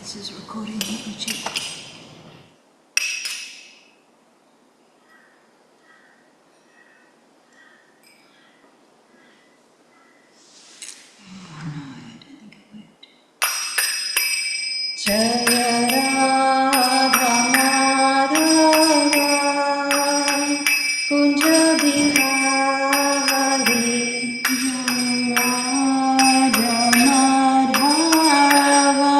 This is recording Mataji. Jaya Radha Madhava Kunja Bihari Radha Madhava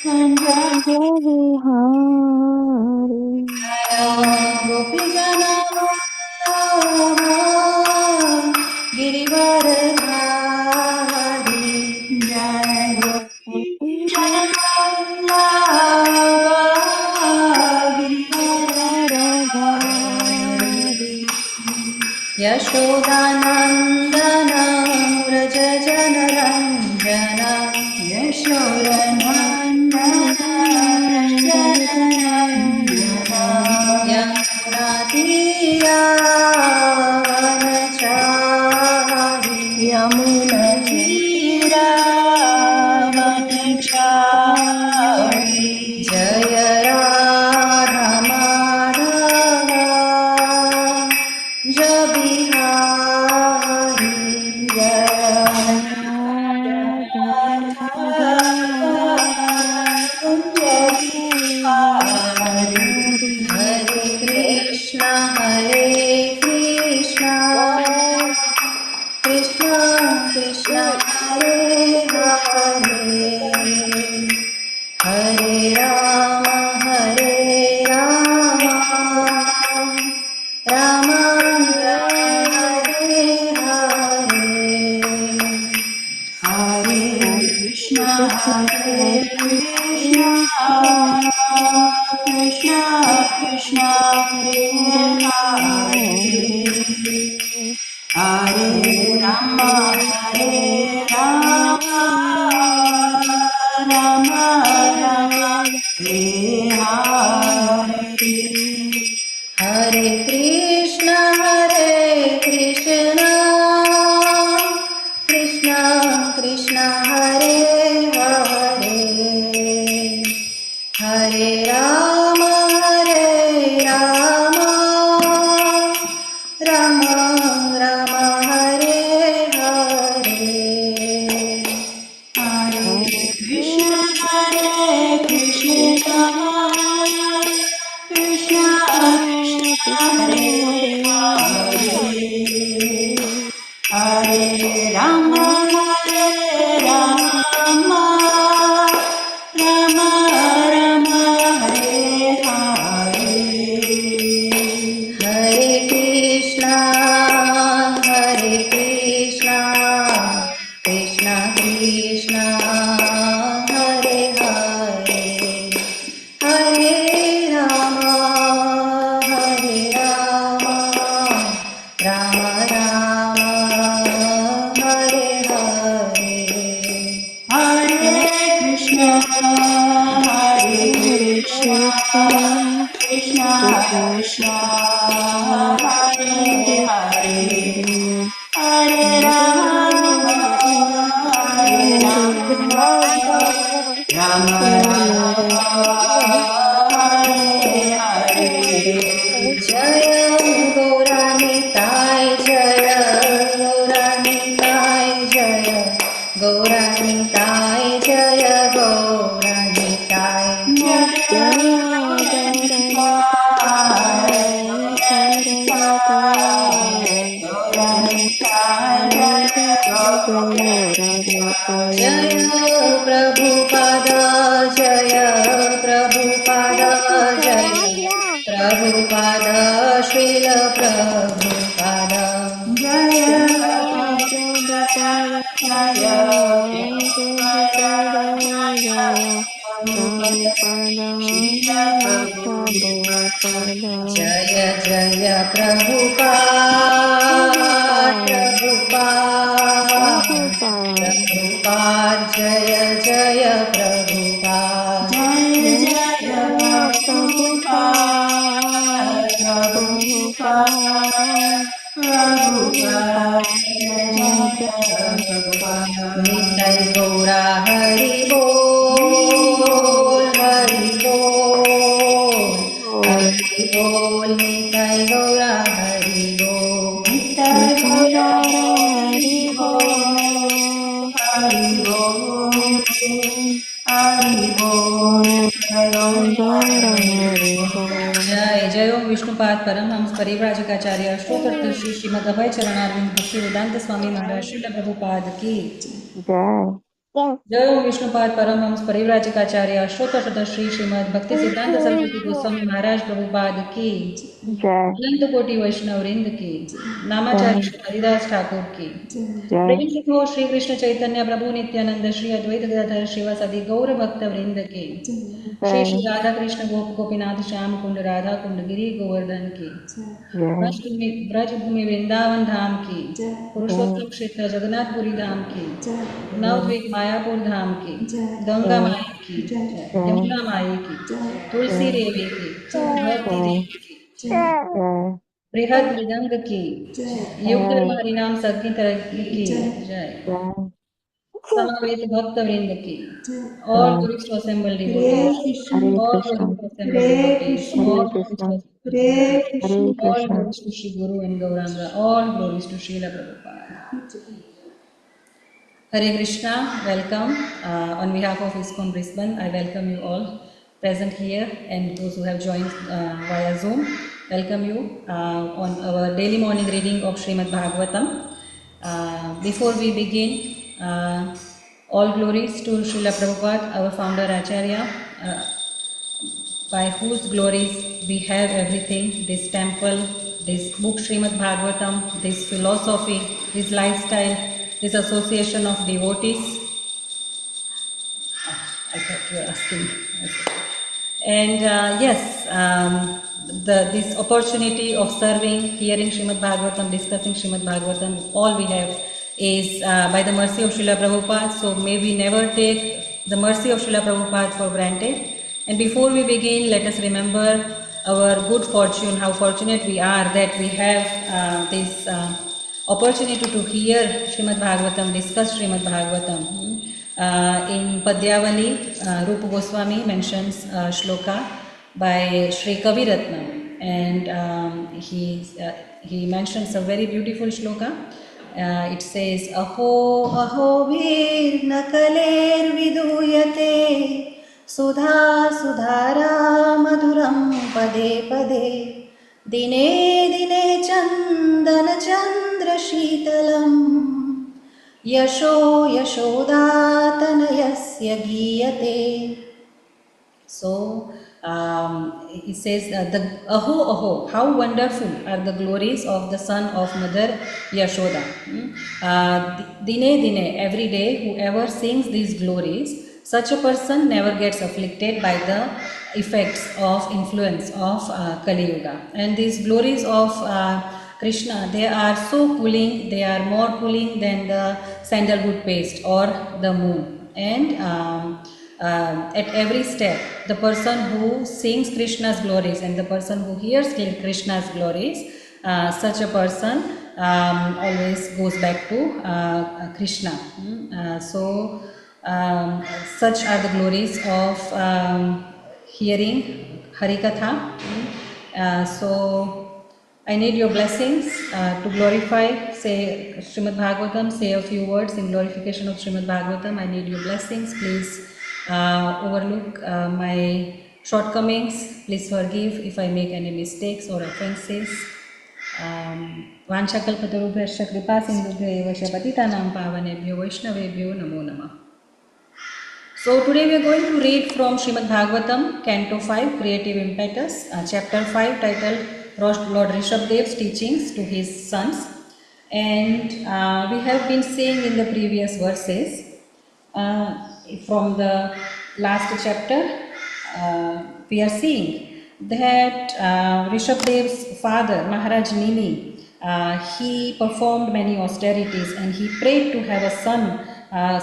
Kunja Bihari Gopi Jana Vallabha Girivardhari Jaya Gopi Jana Yashodanandana Vraja Jana Ranjana Yashodanandana Vraja Jana Ranjana Yamunatira Vanachari Yamunatira Vanachari Jaya Radha Madhava Jabihari Jaya Hare Krishna Krishna Krishna Hare Hare Hare Rama Rama Rama Hare Hare Hare Krishna Krishna Krishna Hare Hare Hare Rama Rama Rama Hare Hare Hare Krishna Krishna Krishna Hare Hare Hare Rama Rama Rama Hare Hare Hare Krishna Krishna Krishna Hare Hare Hare Rama Rama Rama Hare Hare Hare Krishna Krishna Krishna Hare Hare Hare Rama Rama Rama Hare Hare Hare Krishna Krishna Krishna Hare Hare Hare Rama Rama Hare Hare Jaya Gauranitai Jaya Gauranitai Jaya Gauranitai Jaya Gauranitai Jaya Prabhupada Jaya Prabhupada Jaya Prabhupada Srila Prabhupada Jaya Jaya Jaya Jaya Prabhupada Prabhupada Jaya Jaya Prabhupada Jaya Jaya Prabhupada Nitai Gaura Hari Bol Hari Bol. जय जय ओम विष्णुपाद परमहंस परिव्राजकाचार्य अष्टोत्तरदर्शी श्रीमद् अभय चरणारविंद भक्ति वेदांत स्वामी महाराज श्रील प्रभुपाद की जय ओम विष्णुपाद परमहंस परिव्राजकाचार्य अष्टोत्तरदर्शी श्रीमद् भक्ति सिद्धांत सरस्वती गोस्वामी महाराज प्रभुपाद की अनंत कोटि वैष्णव वृंद की नामाचार्य श्री हरिदास ठाकुर की प्रेम से हो श्री कृष्ण चैतन्य प्रभु नित्यानंद श्री अद्वैत गदाधर श्रीवासादि गौर भक्त वृंद के श्री श्री राधा कृष्ण गोप गोपीनाथ श्याम कुंड राधा कुंड गिरी गोवर्धन की ब्रजभूमि वृंदावन धाम की पुरुषोत्तम क्षेत्र जगन्नाथपुरी धाम की नवद्वीप मायापुर धाम की गंगा माई की यमुना माई की तुलसी देवी की भक्ति देवी की बृहद मृदंग की युग हरिनाम संकीर्तन की जय समवेत भक्त वृंद की all glories to assembled devotees, all glories to assembled devotees, all glories to assembled devotees, all glories to Shri Guru and Gauranga, all glories to Srila Prabhupada. Hare Krishna, welcome. On behalf of ISKCON Brisbane, I welcome you all present here and those who have joined via Zoom. Welcome you on our daily morning reading of Śrīmad-Bhāgavatam. Before we begin, all glories to Srila Prabhupada, our founder Acharya, by whose glories we have everything, this temple, this book Śrīmad-Bhāgavatam, this philosophy, this lifestyle, this association of devotees. I thought you were asking. And yes, this opportunity of serving, hearing Śrīmad-Bhāgavatam, discussing Śrīmad-Bhāgavatam, all we have is by the mercy of Srila Prabhupada. So may we never take the mercy of Srila Prabhupada for granted. And before we begin, let us remember our good fortune, how fortunate we are that we have this opportunity to hear Śrīmad-Bhāgavatam, discuss Śrīmad-Bhāgavatam. In Padyavali, Rupa Goswami mentions shloka by Sri Kaviratnam, and he mentions a very beautiful shloka. It says, Aho aho vir nakaler viduyate sudha sudhara madhuram pade pade dine dine chandana chandra shitalam yasho yashodatanayasya giyate. So it says the aho aho, how wonderful are the glories of the son of Mother Yashoda. Dine dine, every day, whoever sings these glories, such a person never gets afflicted by the effects of influence of Kali Yuga. And these glories of Krishna, they are so cooling, they are more cooling than the sandalwood paste or the moon. And at every step, the person who sings Krishna's glories and the person who hears Krishna's glories, such a person always goes back to Krishna. Such are the glories of hearing Harikatha. So I need your blessings to glorify, say Śrīmad-Bhāgavatam, say a few words in glorification of Śrīmad-Bhāgavatam. I need your blessings. Please overlook my shortcomings. Please forgive if I make any mistakes or offenses. Vanchakalpatarubhyascha kripa sindhubhyo eva cha patitanam pavanebhyo vaishnavebhyo namo namah. So today we are going to read from Śrīmad-Bhāgavatam, Canto 5, Creative Impetus, Chapter 5, titled Lord Rishabhadev's Teachings to His Sons. And we have been seeing in the previous verses, from the last chapter, we are seeing that Rishabhadev's father, Maharaj Nimi, he performed many austerities and he prayed to have a son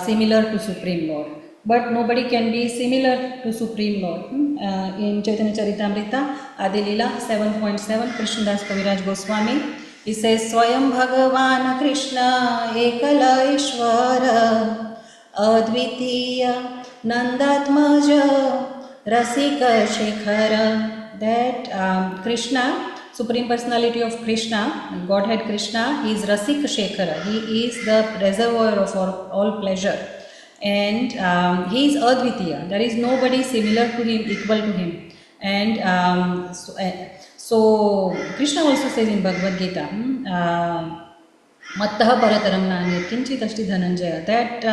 similar to Supreme Lord. But nobody can be similar to Supreme Lord. In Chaitanya Charitamrita, Adi Leela 7.7, Krishnadas Kaviraj Goswami, he says, Swayam Bhagavan Krishna Ekala Ishvara Advitiya Nandatmaja Rasika Shekhara. That Krishna, Supreme Personality of Krishna, Godhead Krishna, he is Rasika Shekhara. He is the reservoir of all pleasure. and he is Advitiya. There is nobody similar to him, equal to him. And so Krishna also says in Bhagavad Gita, Mattaha parataram nanyat kinchit asti Dhananjaya, that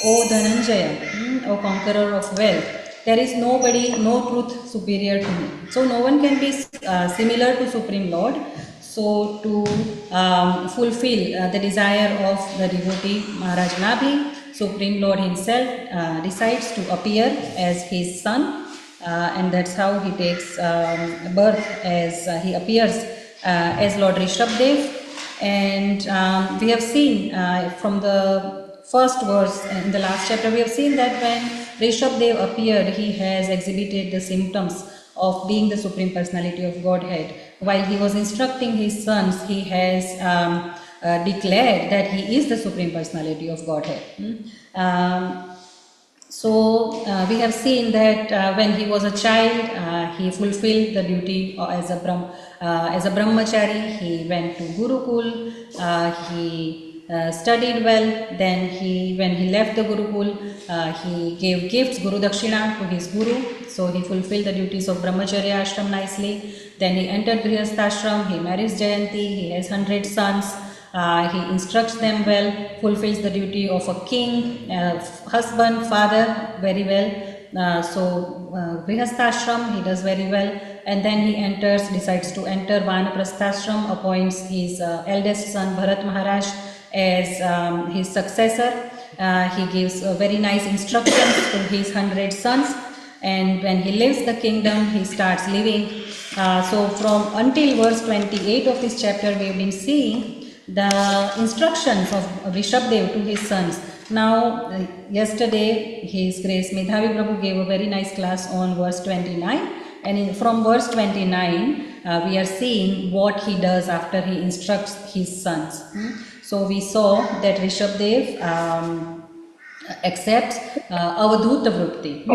O Dhananjaya, O conqueror of wealth, there is nobody, no truth superior to me. So no one can be similar to Supreme Lord. So to fulfill the desire of the devotee Maharaj Nabhi, Supreme Lord himself decides to appear as his son, and that's how he takes birth, as he appears as Lord Rishabdev. And we have seen from the first verse in the last chapter, we have seen that when Rishabdev appeared, he has exhibited the symptoms of being the Supreme Personality of Godhead. While he was instructing his sons, he has declared that he is the Supreme Personality of Godhead. So we have seen that when he was a child, he fulfilled the duty as a brahmachari. He went to Gurukul, he studied well. Then when he left the Gurukul, he gave gifts, Guru Dakshina, to his Guru. So he fulfilled the duties of brahmacharya ashram nicely. Then he entered Grihastha he marries Jayanti, he has 100 sons. He instructs them well, fulfills the duty of a king, husband, father very well. So Grihasthashram he does very well, and then he decides to enter Vanaprasthashram, appoints his eldest son Bharat Maharaj as his successor. He gives very nice instructions to his 100 sons, and when he leaves the kingdom, he starts living. So from until verse 28 of this chapter, we have been seeing the instructions of Rishabdev to his sons. Now, yesterday, His Grace Medhavi Prabhu gave a very nice class on verse 29, and from verse 29, we are seeing what he does after he instructs his sons. So we saw that Rishabdev accepts Avadhuta Vritti.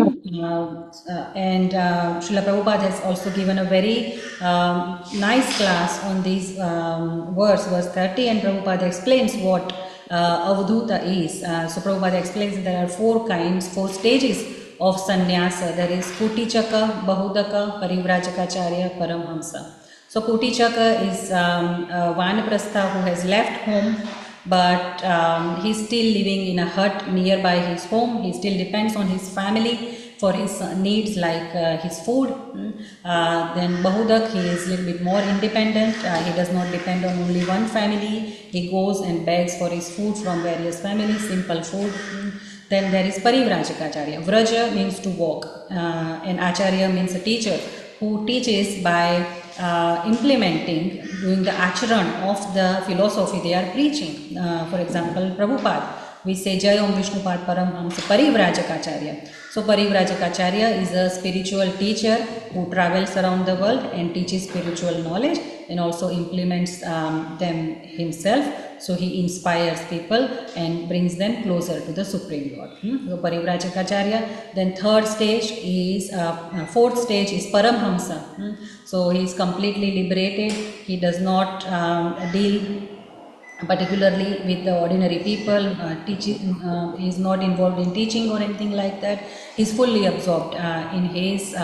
And Srila Prabhupada has also given a very nice class on these verse 30, and Prabhupada explains what Avadhuta is. So Prabhupada explains that there are 4 stages of sannyasa. There is Kutichaka, Bahudaka, Parivrajakacharya, Paramhamsa. So Kutichaka is Vanaprastha who has left home, but he's still living in a hut nearby his home. He still depends on his family for his needs like his food. Then Bahudak, he is a little bit more independent. He does not depend on only one family. He goes and begs for his food from various families, simple food. Then there is Parivrajakacharya. Vraja means to walk, and Acharya means a teacher who teaches by implementing, doing the acharan of the philosophy they are preaching. For example, Prabhupada, we say Jai Om Vishnupad Paramhamsa Parivrajakacharya. So Parivrajakacharya is a spiritual teacher who travels around the world and teaches spiritual knowledge and also implements them himself. So he inspires people and brings them closer to the Supreme Lord. So Parivrajakacharya. Then fourth stage is Paramhamsa. So he is completely liberated. He does not deal particularly with the ordinary people, he is not involved in teaching or anything like that. He is fully absorbed in his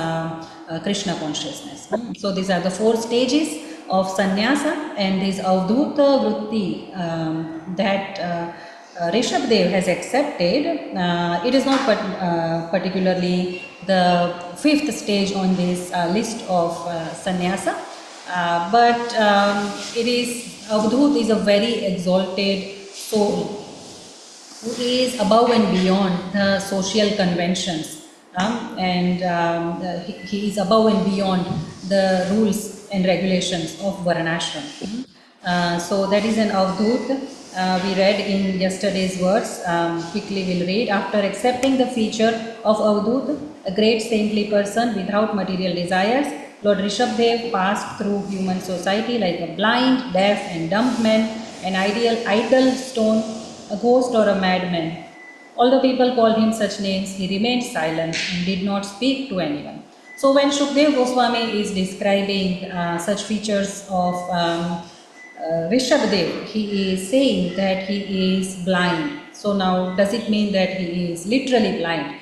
Krishna consciousness. So these are the 4 stages of sannyasa, and this avdhuta vritti that Rishabdev has accepted. It is not particularly the 5th stage on this list of sannyasa, but it is Avadhut is a very exalted soul who is above and beyond the social conventions, and he is above and beyond the rules and regulations of Varanashram. So that is an Avadhut. We read in yesterday's verse. Quickly we'll read. After accepting the feature of Avadhut, a great saintly person without material desires, Lord Rishabdev passed through human society like a blind, deaf and dumb man, an idle stone, a ghost or a madman. Although people called him such names, he remained silent and did not speak to anyone. So when Shukdev Goswami is describing such features of Rishabdev, he is saying that he is blind. So So now, does it mean that he is literally blind?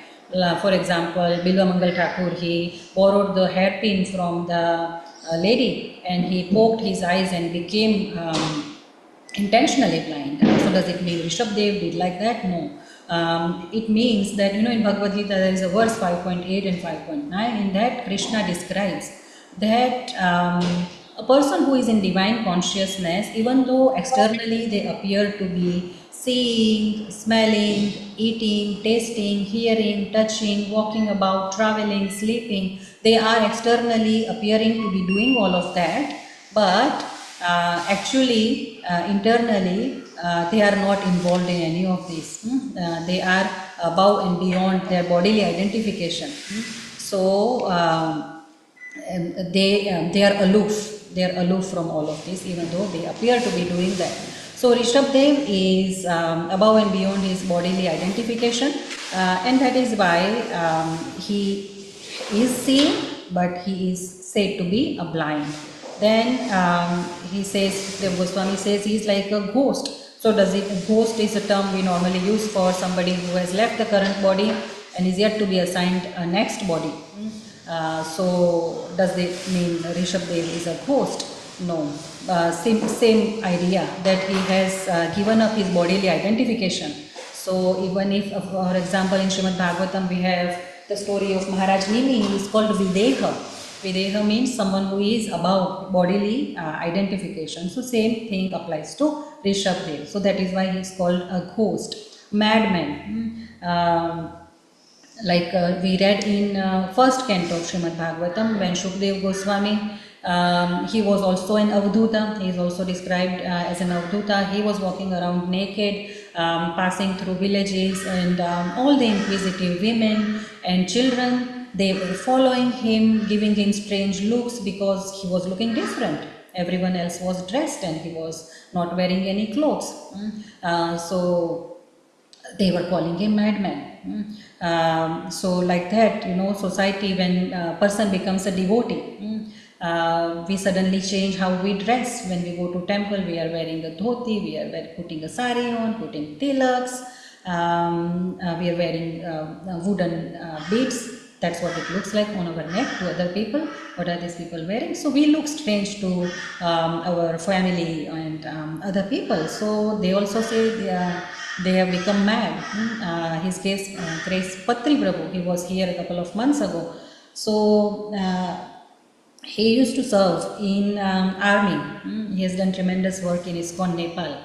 For example, Bilvamangal Thakur, he borrowed the hairpin from the lady and he poked his eyes and became intentionally blind. So does it mean Rishabdev did like that? No. It means that, in Bhagavad Gita there is a verse 5.8 and 5.9. In that Krishna describes that a person who is in divine consciousness, even though externally they appear to be seeing, smelling, eating, tasting, hearing, touching, walking about, traveling, sleeping, they are externally appearing to be doing all of that, but actually internally they are not involved in any of this. They are above and beyond their bodily identification. So they are aloof. They are aloof from all of this, even though they appear to be doing that. So Rishabdev is above and beyond his bodily identification, and that is why he is seeing, but he is said to be a blind. Then he says, the Goswami says he is like a ghost. So ghost is a term we normally use for somebody who has left the current body and is yet to be assigned a next body. So does it mean Rishabdev is a ghost? No. Same idea that he has given up his bodily identification. So even if, for example, in Śrīmad-Bhāgavatam we have the story of Maharaj Nimi, he is called Videha. Videha means someone who is above bodily identification. So same thing applies to Rishabdev. So that is why he is called a ghost, madman. Like we read in first canto of Śrīmad-Bhāgavatam, when Shukdev Goswami, he was also an avdhuta. He is also described as an avdhuta. He was walking around naked, passing through villages, and all the inquisitive women and children, they were following him, giving him strange looks because he was looking different. Everyone else was dressed and he was not wearing any clothes. So they were calling him madman. So like that, society, when a person becomes a devotee, we suddenly change how we dress. When we go to temple, we are wearing a dhoti, we are putting a sari on, putting tilaks, we are wearing wooden beads. That's what it looks like on our neck to other people. What are these people wearing? So we look strange to our family and other people. So they also say they have become mad. His case, Grace Patri Prabhu, he was here a couple of months ago. So he used to serve in army. He has done tremendous work in ISKCON Nepal.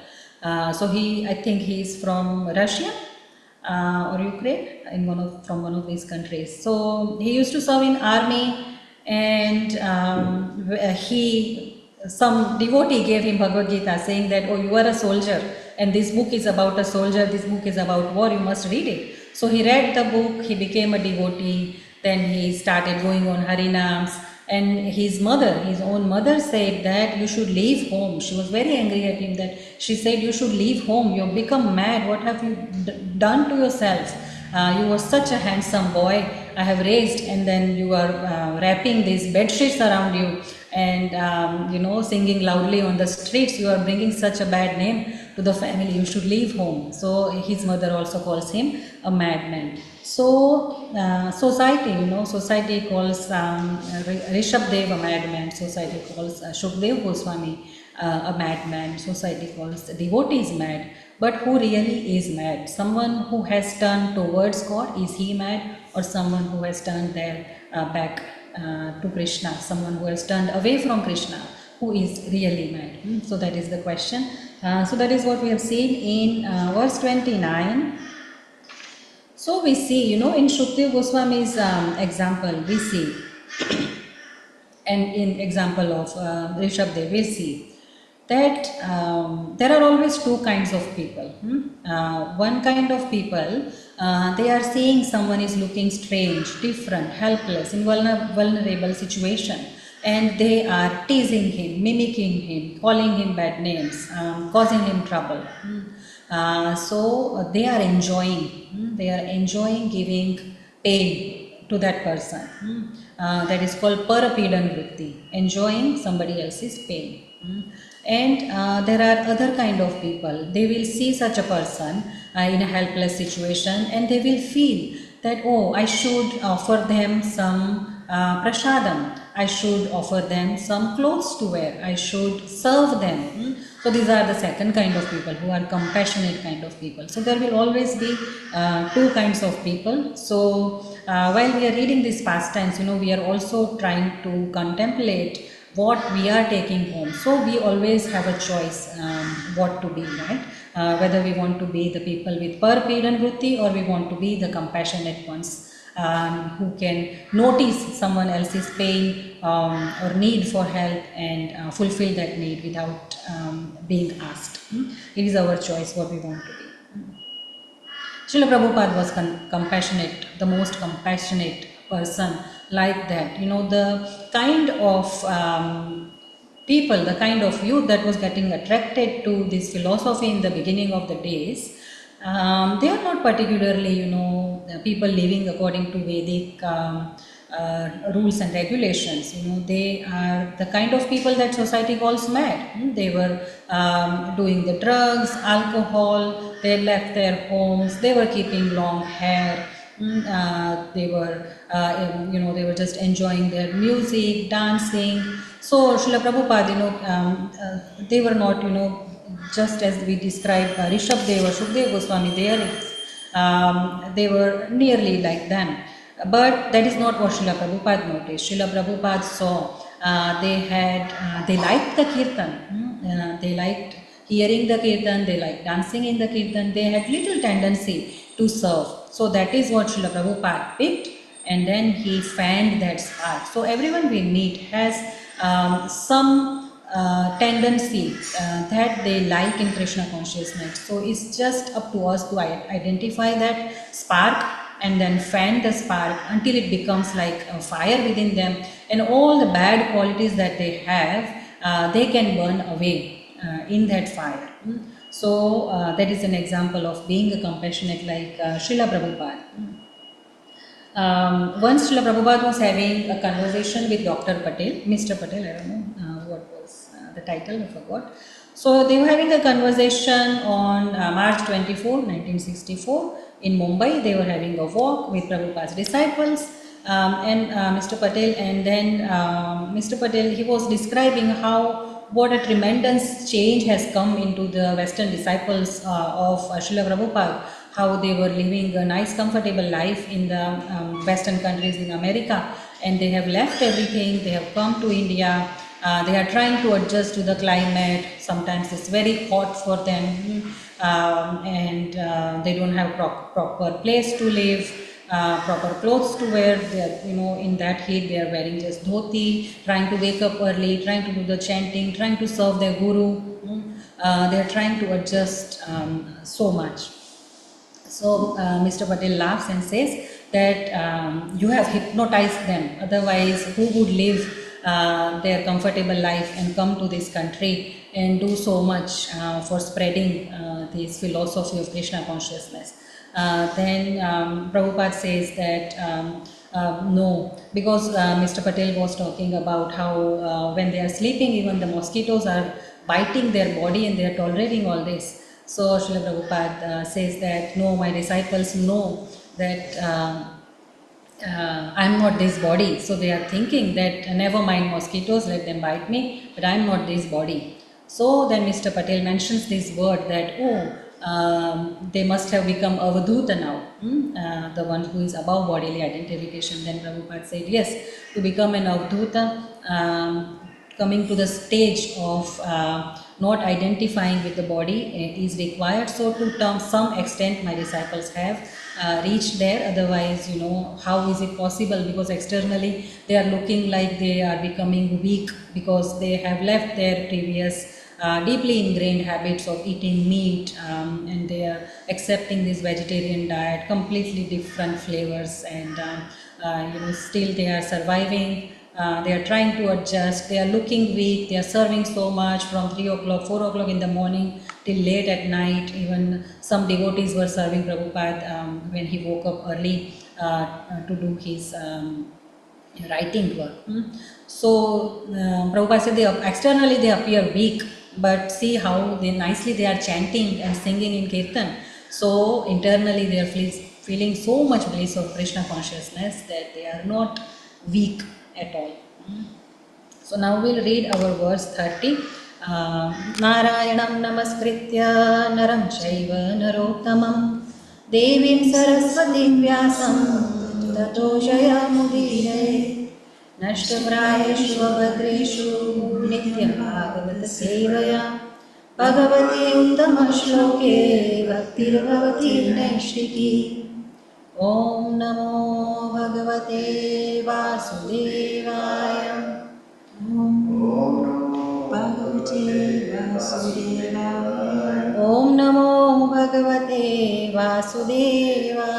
So I think he is from Russia or Ukraine, from one of these countries. So he used to serve in army, and some devotee gave him Bhagavad Gita saying that, oh, you are a soldier and this book is about a soldier, this book is about war, you must read it. So he read the book, he became a devotee, then he started going on Harinams, and his own mother said that you should leave home. She was very angry at him that she said, you should leave home, you have become mad, what have you done to yourself? You were such a handsome boy, I have raised, and then you are wrapping these bed sheets around you and singing loudly on the streets. You are bringing such a bad name to the family, you should leave home. So his mother also calls him a madman. So society calls Rishabdev a madman, society calls Shukdev Goswami a madman, society calls devotees mad. But who really is mad? Someone who has turned towards God, is he mad? Or someone who has turned their back to Krishna, someone who has turned away from Krishna, who is really mad? So that is the question. So that is what we have seen in verse 29. So we see, in Shukdev Goswami's example, we see, and in example of Rishabdev, we see that there are always two kinds of people. One kind of people, they are seeing someone is looking strange, different, helpless, in vulnerable situation, and they are teasing him, mimicking him, calling him bad names, causing him trouble. So they are enjoying giving pain to that person. That is called parapidan vritti, enjoying somebody else's pain. And there are other kind of people. They will see such a person in a helpless situation, and they will feel that, oh, I should offer them some prasadam, I should offer them some clothes to wear, I should serve them. So these are the second kind of people, who are compassionate kind of people. So there will always be two kinds of people. So while we are reading these pastimes, we are also trying to contemplate what we are taking home. So we always have a choice what to be, right? Whether we want to be the people with parpidan vritti, or we want to be the compassionate ones. Who can notice someone else's pain or need for help and fulfill that need without being asked. It is our choice what we want to be. Srila Prabhupada was compassionate, the most compassionate person like that. The kind of people, the kind of youth that was getting attracted to this philosophy in the beginning of the days, they are not particularly, people living according to Vedic rules and regulations. They are the kind of people that society calls mad. They were doing the drugs, alcohol, they left their homes, they were keeping long hair. They were just enjoying their music, dancing. So Srila Prabhupada, they were not, just as we described Rishabdeva, Shukdev Goswami, they were nearly like them. But that is not what Srila Prabhupada noticed. Srila Prabhupada saw they liked the kirtan, they liked hearing the kirtan, they liked dancing in the kirtan, they had little tendency to serve. So that is what Srila Prabhupada picked, and then he fanned that spark. So everyone we meet has some tendency that they like in Krishna consciousness. So it's just up to us to identify that spark and then fan the spark until it becomes like a fire within them, and all the bad qualities that they have, they can burn away in that fire. So that is an example of being a compassionate like Srila Prabhupada. Once Srila Prabhupada was having a conversation with Dr. Patel, Mr. Patel, I don't know what was the title, I forgot. So they were having a conversation on March 24, 1964 in Mumbai. They were having a walk with Prabhupada's disciples and Mr. Patel, and then Mr. Patel, he was describing what a tremendous change has come into the Western disciples of Srila Prabhupada, how they were living a nice comfortable life in the Western countries in America, and they have left everything, they have come to India. They are trying to adjust to the climate. Sometimes it's very hot for them, and they don't have proper place to live, proper clothes to wear. They are, in that heat they are wearing just dhoti, trying to wake up early, trying to do the chanting, trying to serve their guru. They are trying to adjust so much. So Mr. Patel laughs and says that you have hypnotized them. Otherwise, who would live their comfortable life and come to this country and do so much for spreading this philosophy of Krishna consciousness? Then Prabhupada says that no, because Mr. Patel was talking about how when they are sleeping, even the mosquitoes are biting their body and they are tolerating all this. So Srila Prabhupada says that no, my disciples know that I am not this body. So they are thinking that never mind mosquitoes, let them bite me, but I am not this body. So then Mr. Patel mentions this word that, they must have become avadhuta now, the one who is above bodily identification. Then Prabhupada said, yes, to become an avadhuta, coming to the stage of not identifying with the body is required. So to some extent my disciples have reached there. Otherwise, how is it possible? Because externally they are looking like they are becoming weak because they have left their previous deeply ingrained habits of eating meat, and they are accepting this vegetarian diet, completely different flavors, and still they are surviving. They are trying to adjust, they are looking weak, they are serving so much from 3 o'clock, 4 o'clock in the morning till late at night. Even some devotees were serving Prabhupada when he woke up early to do his writing work. So Prabhupada said externally they appear weak, but see how nicely they are chanting and singing in kirtan. So internally they are feeling so much bliss of Krishna consciousness that they are not weak at all. So now we'll read our verse 30. Narayanam namaskritya naram chaiva narottamam devim saraswatim vyasam tato jayamudire nashtaprayeshu abhadreshu nityam bhagavata sevaya bhagavati uttama shloke bhaktirabhavati naishiki. Om namo bhagavate vasudevaya. Om namo bhagavate vasudevaya. Om namo bhagavate vasudevaya.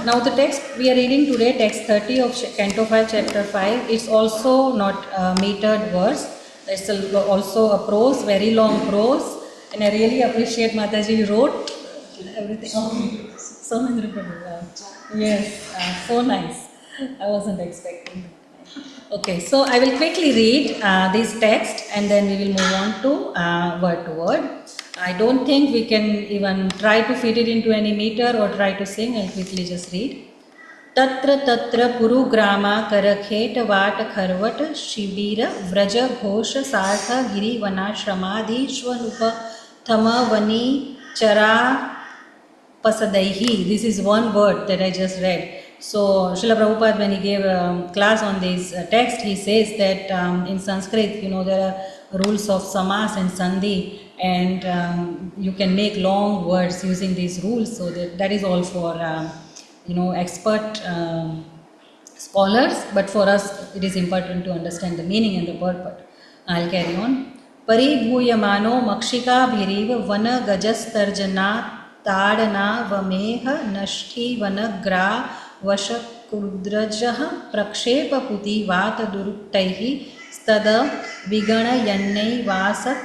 Now the text we are reading today, text 30 of Canto 5, Chapter 5, it's also not a metered verse. It's also a prose, very long prose. And I really appreciate Mataji wrote everything. Oh, so many yes, so nice. I wasn't expecting that. Okay, so I will quickly read this text and then we will move on to word to word. I don't think we can even try to fit it into any meter or try to sing. I'll quickly just read. Tatra tatra puru grama karakhet vaat kharvat shibira vraja ghosha sartha giri vanashramadi shvanupa thama vani chara pasadaihi. This is one word that I just read. So Srila Prabhupada, when he gave a class on this text, he says that in Sanskrit, there are rules of samas and sandhi, and you can make long words using these rules. So that is all for expert scholars, but for us it is important to understand the meaning and the purport. I'll carry on. Paribhuyamano makshika bhiriv vana gajastarjana tadana vameha nashti vanagra vashakudrajah prakshepa puti vata duruktaihi stada vigana yannai vasat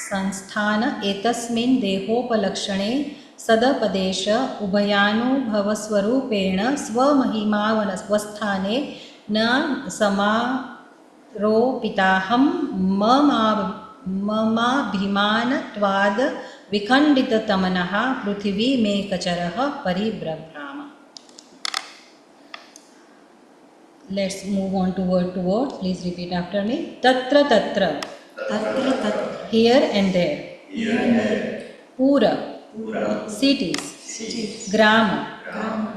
sanstana etasmin dehopalakshane sadapadesha ubhayanu bhavaswarupena swamahimavanasthane na samaropitaham mamabhimanatvad vikhandita tamanaha pruthivi me kacharaha paribrahma. Let's move on to word. Please repeat after me. Tatra tatra. Tatra tatra. Here and there. Pura. Cities. Grama.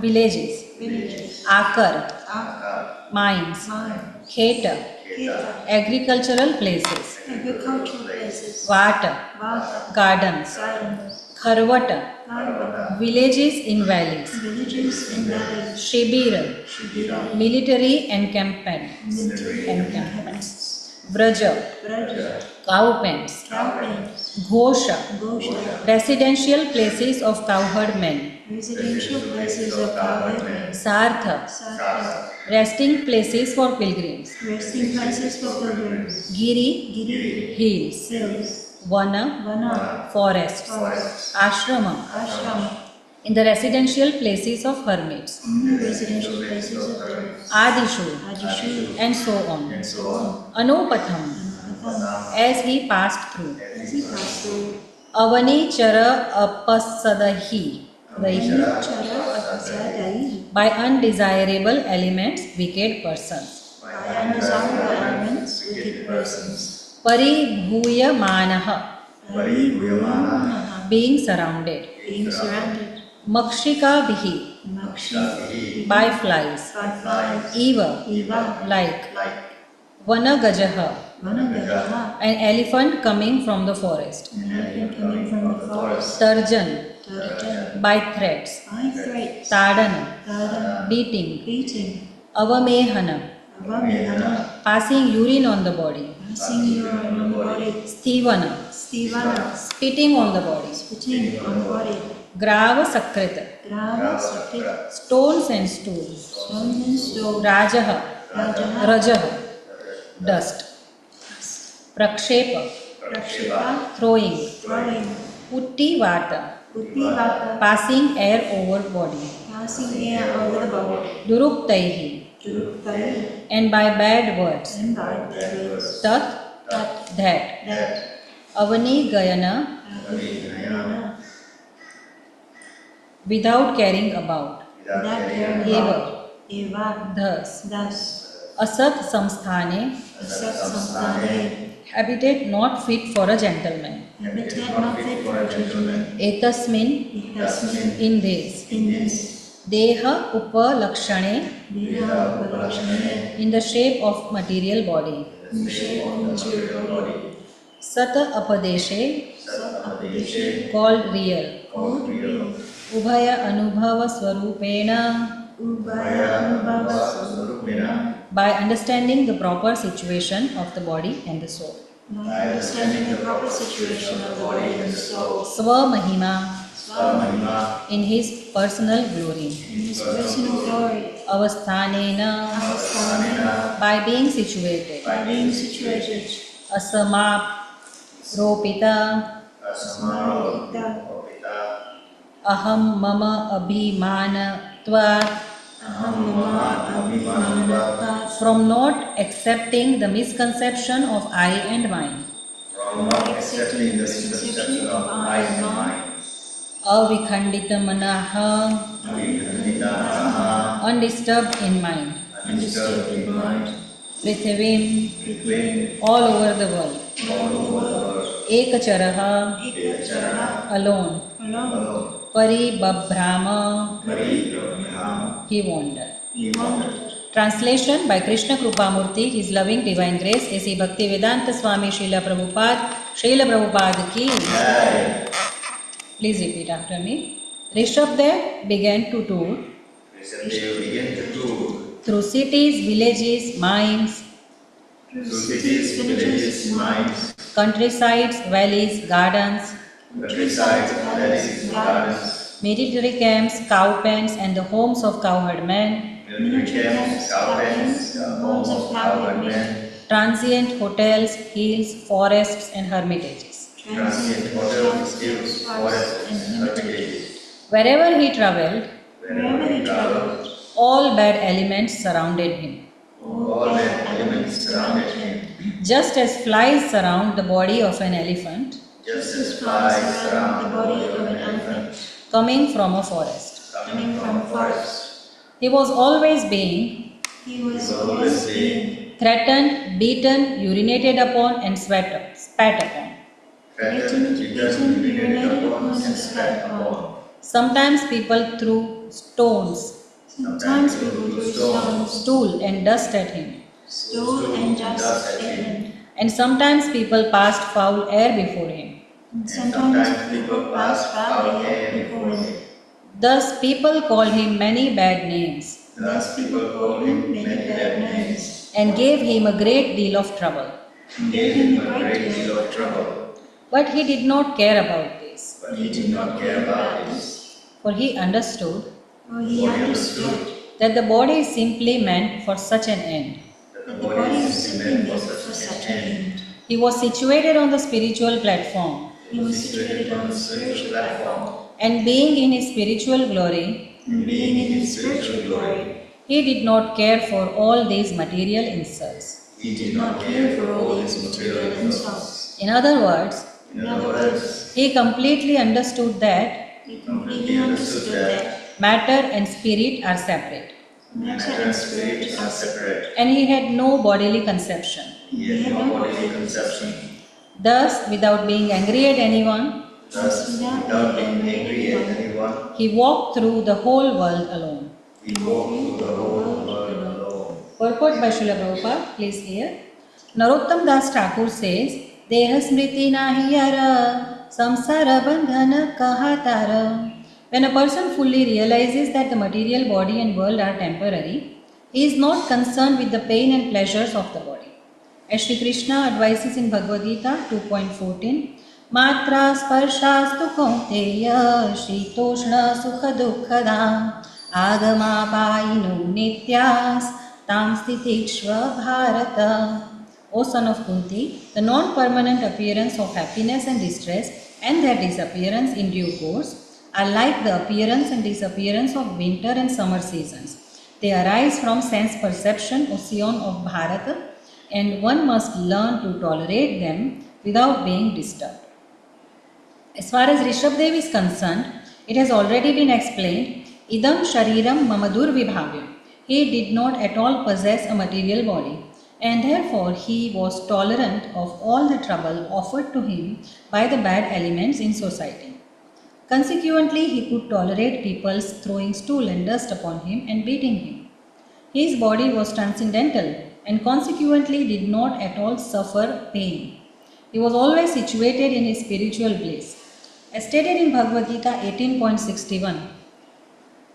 Villages. Akar. Mines. Kheta. Agricultural places. Vata. Gardens. Kharvata. Villages in valleys. Shibira. Military encampments. Vraja. Cow pens. Ghosha. Residential places of cowherd men. Sartha. Resting places for pilgrims. Giri. Hills. Vana. Forests. Ashrama. In the residential places of hermits. Adishu. And so on. Anupatham. As he passed through. Avani chara apasadahi. By undesirable elements, wicked persons. Paribhuya manaha. Being surrounded. Makshika bihi. By flies. Eva. Like. Vanagajaha. An elephant coming from the forest. Tarjan. By threats. Tadana. Beating. Avamehana. Passing urine on the body. Stivana. Spitting on the body. Grava sakrita. Stones and stools. Rajaha. Dust. Prakshepa. Throwing. Putti vata. Passing air over body. passing air over the body, Duruptaihi, Duruptai, and by bad words, and by the words, Tat, that, Avani Gayana, Avijnana, without caring about, without caring Eva, about, Eva, thus, thus, Asat Samsthane, Asat Samstane, habitat not fit for a gentleman, habitat not fit for a gentleman, Etasmin, Tasmin, in this, in this, Deha Upalakshane, Deha Upalakshane, in the shape of material body, in the shape of material body, Sata Apadeshe, Sat Apadeshe, called real, called real, Ubhaya Anubhava Swarupena, Ubhaya Anubhava Swarupena, by understanding the proper situation of the body and the soul. by understanding the proper situation of the body and the soul, Swamahima, Swamahima, in his personal glory. in his personal glory, Avasthanena, Avasthanena, by being situated. by being situated, Asamap, Ropita, Samarita, Aham Mama Abhimana Tvat, Aham Mama Abhimanata, from not accepting the misconception of I and mine. from not accepting the misconception of I and mine, Avikhandita Manaha, Avijnana, undisturbed in mind. undisturbed in mind, Prithivim, within, all over the world. all over the world, Ekacharaha, Ekachara, alone. alone, Paribabhrama, Paribhram, he wandered. he wandered. Translation by Krishna Krupamurti, His loving divine grace, A.C. Bhaktivedanta Swami Srila Prabhupada ki. Please repeat after me. Rishabdev began to tour Rishabdev began to tour through cities, villages, mines, Through cities, villages, mines, countrysides, valleys, gardens, countrysides, valleys, gardens, military camps, cow pens, and the homes of cowherdmen, military camps, gardens, homes of cowherdmen, transient hotels, hills, forests, and hermitages. transient hotels, hills, forests, and hermitages. Wherever he traveled, Wherever he traveled, all bad elements surrounded him. all bad elements surrounded him, Just as flies surround the body of an elephant just as flies surround the body of an elephant coming from a forest. coming from a forest. He was always being He was always being threatened, beaten, urinated upon, and spat upon. threatened, beaten, urinated upon, and spat upon. Sometimes people threw stones, Sometimes people threw stones, stool, and dust at him. stool, and dust at him. And sometimes people passed foul air before him. And sometimes people passed foul air before him. Thus people called him many bad names Thus people called him many bad names, and gave him a great deal of trouble. and gave him a great deal of trouble. But he did not care about this, But he did not care about this, for he understood for he understood that the body is simply meant for such an end. that the body is simply meant for such an end. He was situated on the spiritual platform, He was situated on the spiritual platform, and being in his spiritual glory, and being in his spiritual glory, he did not care for all these material insults. he did not care for all these material insults. In other words, In other words, he completely understood that he completely understood that matter and spirit are separate, matter and spirit are separate. and he had no bodily conception. He had no bodily conception. Thus, without being angry at anyone, Thus, without being angry at anyone, he walked through the whole world alone. he walked through the whole world alone. Purport by Srila Prabhupada, please hear. Narottam Das Thakur says, Deha smriti nahi yara, samsara bandhana kahatara. When a person fully realizes that the material body and world are temporary, he is not concerned with the pain and pleasures of the body. As Shri Krishna advises in Bhagavad Gita 2.14, Matra sparshastu kaunteya shitoshna sukha dukkada agama painu nityas tam stitikshva bharata. O son of Kunti, the non-permanent appearance of happiness and distress and their disappearance in due course are like the appearance and disappearance of winter and summer seasons. They arise from sense perception, ocean of Bharata, and one must learn to tolerate them without being disturbed. As far as Rishabdev is concerned, it has already been explained, idam shariram mamadur vibhavyam. He did not at all possess a material body, and therefore he was tolerant of all the trouble offered to him by the bad elements in society. Consequently, he could tolerate people's throwing stool and dust upon him and beating him. His body was transcendental and consequently did not at all suffer pain. He was always situated in his spiritual bliss. As stated in Bhagavad Gita 18.61,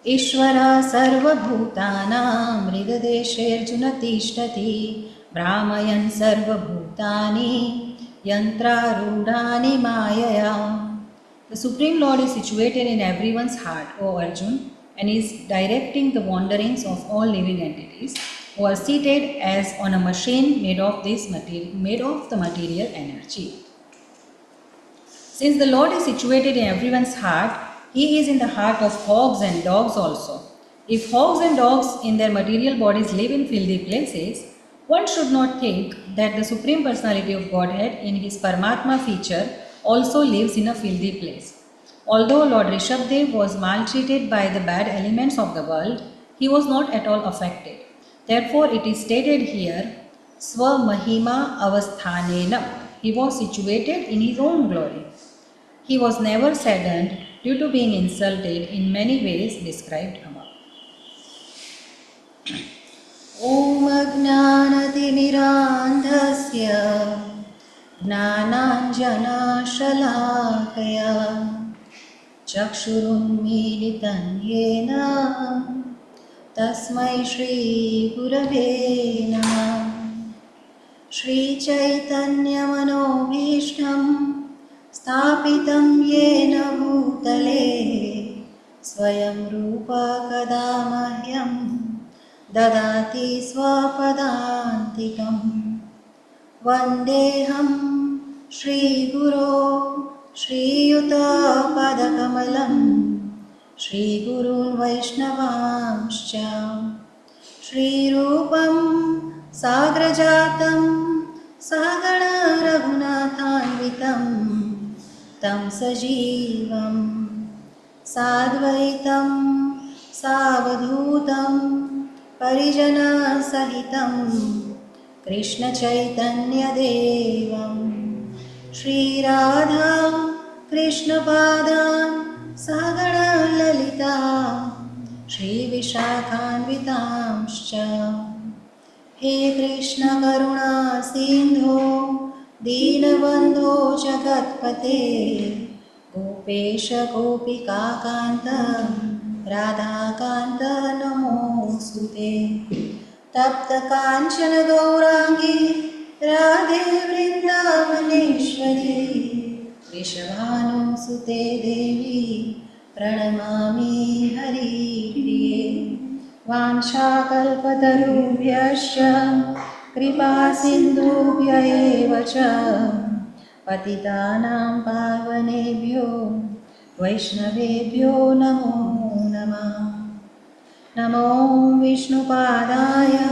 Ishvara sarvabhutanam mridadesherjuna tishtati brahmayan sarvabhutani yantrarudhani mayaya. The Supreme Lord is situated in everyone's heart, O Arjun, and is directing the wanderings of all living entities who are seated as on a machine made of the material energy. Since the Lord is situated in everyone's heart, He is in the heart of hogs and dogs also. If hogs and dogs in their material bodies live in filthy places, one should not think that the Supreme Personality of Godhead in His Paramatma feature also lives in a filthy place. Although Lord Rishabdev was maltreated by the bad elements of the world, he was not at all affected. Therefore, it is stated here, Swa Mahima Avasthanena. He was situated in his own glory. He was never saddened due to being insulted in many ways described above. Om Ajnanatimirandhasya Jnananjana Shalakaya Chakshurunmilitan Yena Tasmai Shri Gurave Namah. Shri Chaitanya Manobhishtam Sthapitam Yena Bhutale Swayam Rupa Kadamahyam Dadati Swapadantikam Vandeham Shri Guru Shri Yuta Padakamalam Shri Gurun Vaishnavamscha Shri Rupam Sagrajatam Sagana Raghunathanvitam Tam Sajivam Sadvaitam Savadhutam Parijana Sahitam Krishna Chaitanya Devam Shri Radha Krishna Padam Sagana Lalita Shri Vishakhanvitamscha. He Krishna Karuna Sindho Deenabandho Jagatpate Gopesha Gopika Kanta Radha Kanta Namostute Tapta Kanchana Gaurangi Radhe Vrindavaneshwari Vrishabhanu Sute Devi Pranamami Hari Priye Vanchakalpatarubhyascha Kripa Sindhubhya eva cha Patitanam Pavanebhyo Vaishnavebhyo Namo Namah. Namo Vishnupadaya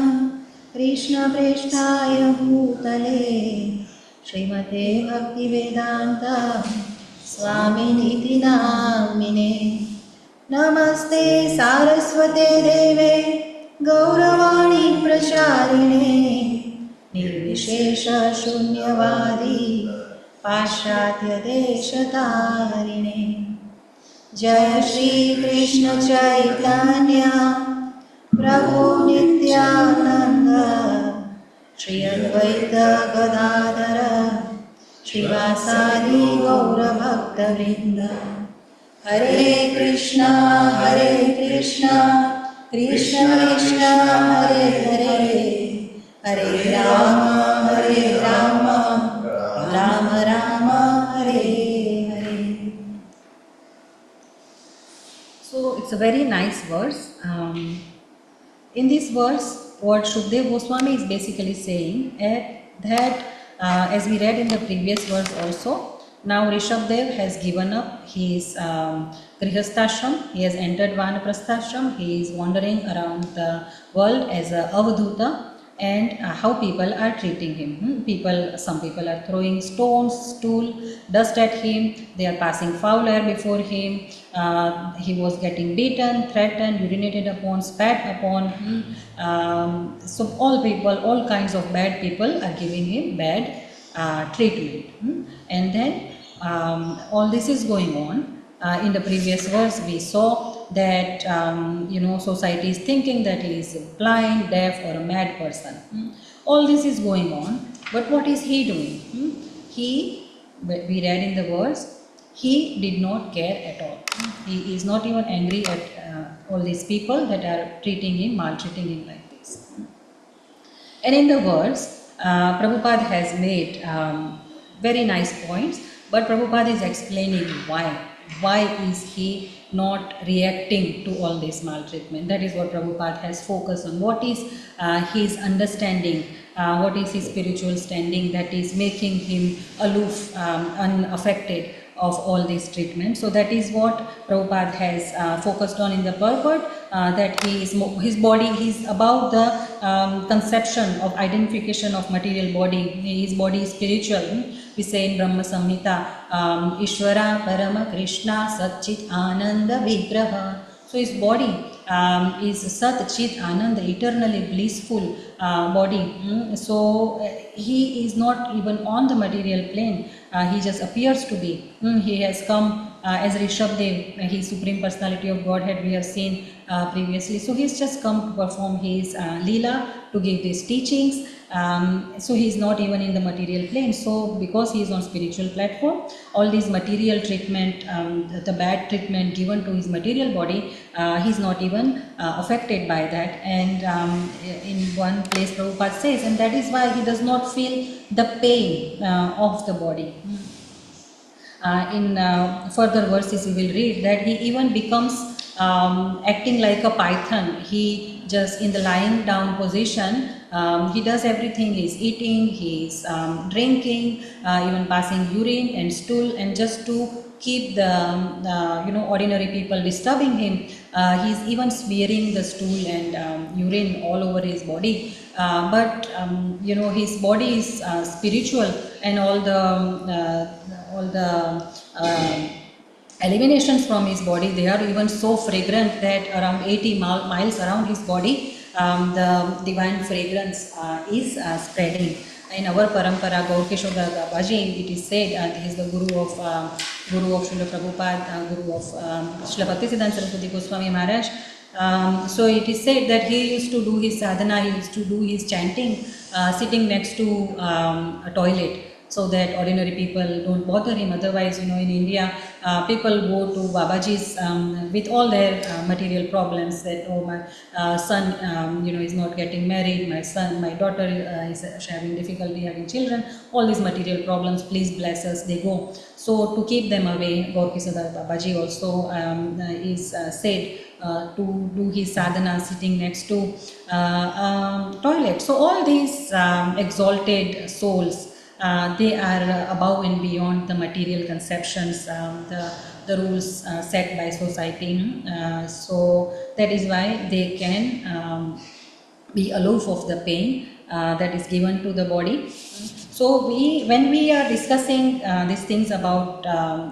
Krishna Preshtaya Bhutale Srimate Bhaktivedanta Swaminiti Namine. Namaste Saraswate Deve Gauravani Pracharine Nirvishesha Shunyavadi Pashatya Deshatarine. Jaya Shri Krishna Chaitanya Prabhu Nityananda Shri Advaita Gadadhara Shrivasadi Gaura Bhakta Vrinda. Hare Krishna Krishna Krishna Hare Hare Hare Rama Rama Rama Hare Hare. So it's a very nice verse. In this verse, what Shukdev Goswami is basically saying that as we read in the previous verse also, Now Rishabdev has given up his Grihasthashram, he has entered Vanaprasthashram, he is wandering around the world as a Avadhuta, and how people are treating him. Some people are throwing stones, stool, dust at him, they are passing foul air before him, he was getting beaten, threatened, urinated upon, spat upon. So all kinds of bad people are giving him bad treatment. And then all this is going on. In the previous verse we saw that society is thinking that he is blind, deaf or a mad person. All this is going on, but what is he doing? We read in the verse, he did not care at all. He is not even angry at all these people that are treating him, maltreating him like this. And in the verse, Prabhupada has made very nice points, but Prabhupada is explaining why. Why is he not reacting to all this maltreatment? That is what Prabhupada has focused on. What is his understanding? What is his spiritual standing that is making him aloof, unaffected of all this treatment? So that is what Prabhupada has focused on in the purport, that his body is about the conception of identification of material body. His body is spiritual. We say in Brahma Samhita, Ishvara Parama Krishna Satchit Ananda Vigraha. So his body is Sat Chit Ananda, eternally blissful body. So he is not even on the material plane. He just appears to be. He has come as Rishabdev, his Supreme Personality of Godhead, we have seen previously. So he's just come to perform his Leela, to give these teachings. So he is not even in the material plane. So because he is on spiritual platform, all this material treatment, the bad treatment given to his material body, he is not even affected by that. And in one place Prabhupada says, and that is why he does not feel the pain of the body. In further verses we will read that he even becomes acting like a python. He just in the lying down position, he does everything. He is eating, he is drinking, even passing urine and stool, and just to keep the ordinary people disturbing him, he is even smearing the stool and urine all over his body. But his body is spiritual, and all the eliminations from his body, they are even so fragrant that around 80 miles around his body, the divine fragrance is spreading. In our parampara, Gaur-Kishora Babaji, it is said, he is the guru of Srila Prabhupada, guru of Srila Bhaktisiddhanta Saraswati Goswami Maharaj. So it is said that he used to do his sadhana, he used to do his chanting sitting next to a toilet, so that ordinary people don't bother him. Otherwise, in India, people go to Babaji's with all their material problems, that, oh, my son, is not getting married, my daughter is having difficulty having children, all these material problems, please bless us, they go. So to keep them away, Gaur-Kishora Babaji also is said to do his sadhana sitting next to toilet. So all these exalted souls, they are above and beyond the material conceptions, the rules set by society. So that is why they can be aloof of the pain that is given to the body. So when we are discussing these things about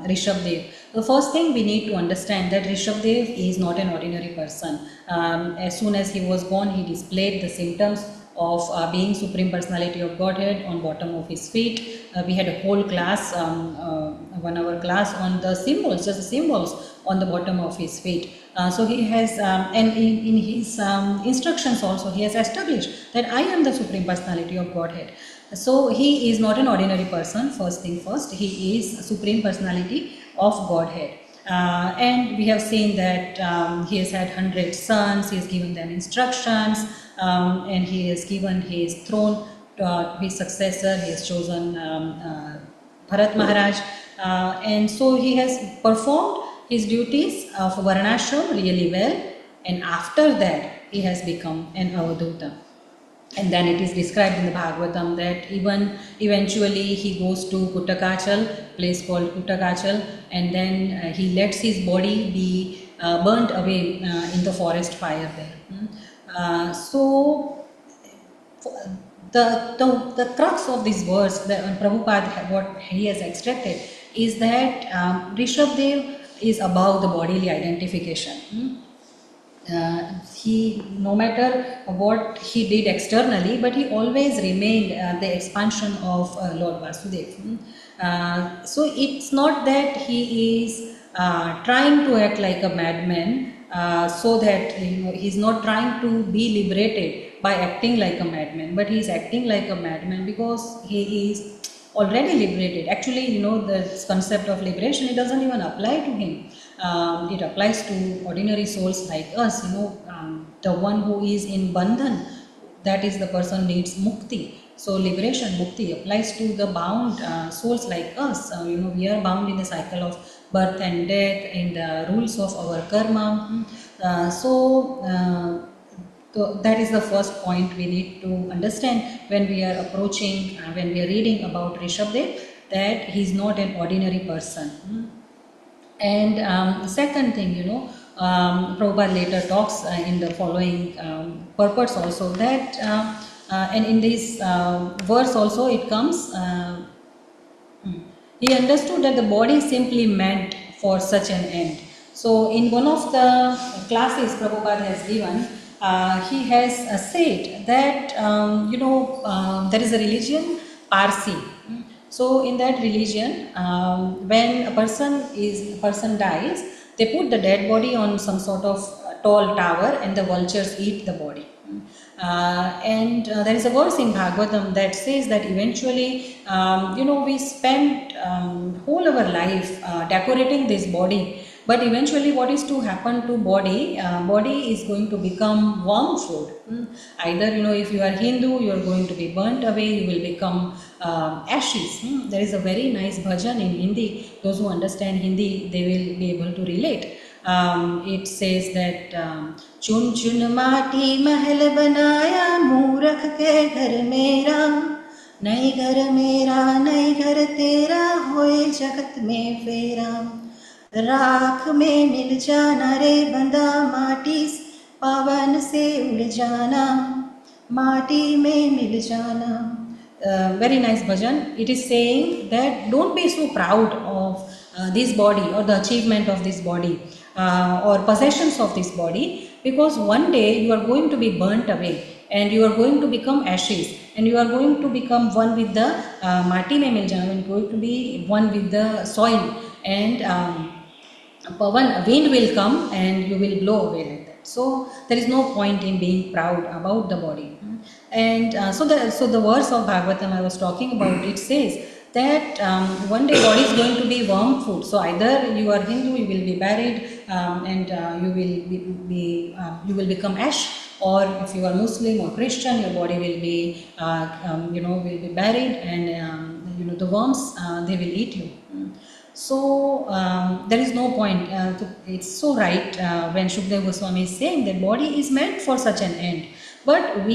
Rishabdev, the first thing we need to understand that Rishabdev is not an ordinary person. As soon as he was born, he displayed the symptoms of being Supreme Personality of Godhead on bottom of his feet. We had a whole class, 1 hour class on the symbols, just the symbols on the bottom of his feet. So he has, and in his instructions also, he has established that I am the Supreme Personality of Godhead. So he is not an ordinary person, first thing first, he is Supreme Personality of Godhead. And we have seen that he has had 100 sons, he has given them instructions, and he has given his throne to his successor. He has chosen Bharat Maharaj, and so he has performed his duties of Varnashram really well, and after that he has become an Avadhuta. And then it is described in the Bhagavatam that even eventually he goes to Kuttakachal, place called Kuttakachal, and then he lets his body be burnt away in the forest fire there. So the crux of this verse, that Prabhupada, what he has extracted, is that Rishabdev is above the bodily identification. He, no matter what he did externally, but he always remained the expansion of Lord Vasudev. So it's not that he is trying to act like a madman, so that he's not trying to be liberated by acting like a madman, but he's acting like a madman because he is already liberated. Actually, the concept of liberation, it doesn't even apply to him. It applies to ordinary souls like us. The one who is in bandhan, that is the person needs mukti. So liberation, mukti, applies to the bound souls like us. We are bound in the cycle of birth and death, in the rules of our karma. So that is the first point we need to understand when we are approaching, when we are reading about Rishabdev, that he is not an ordinary person. And second thing, Prabhupada later talks in the following purports also that, and in this verse also it comes, he understood that the body is simply meant for such an end. So in one of the classes Prabhupada has given, he has said that, there is a religion, Parsi. So in that religion, when a person dies, they put the dead body on some sort of tall tower and the vultures eat the body. And there is a verse in Bhagavatam that says that eventually, we spent whole our life decorating this body, but eventually what is to happen to body is going to become worm food. Either, if you are Hindu, you are going to be burnt away, you will become ashes. There is a very nice bhajan in Hindi. Those who understand Hindi, they will be able to relate. It says that chun chun maati mahal banaya moorakh ke ghar mera nahi ghar mera nahi ghar tera hoye jagat mein fera राख में मिल जाना रे बंदा माटी पावन से उड़ जाना माटी में मिल जाना. Very nice bhajan. It is saying that don't be so proud of this body or the achievement of this body or possessions of this body, because one day you are going to be burnt away and you are going to become ashes and you are going to become one with the mati mein mil jana, going to be one with the soil, and wind will come and you will blow away like that. So there is no point in being proud about the body. And so the verse of Bhagavatam I was talking about, it says that one day body is going to be worm food. So either you are Hindu, you will be buried and you will become ash, or if you are Muslim or Christian, your body will be will be buried, and the worms they will eat you. So there is no point. It's so right when Shukdev Goswami is saying that body is meant for such an end. But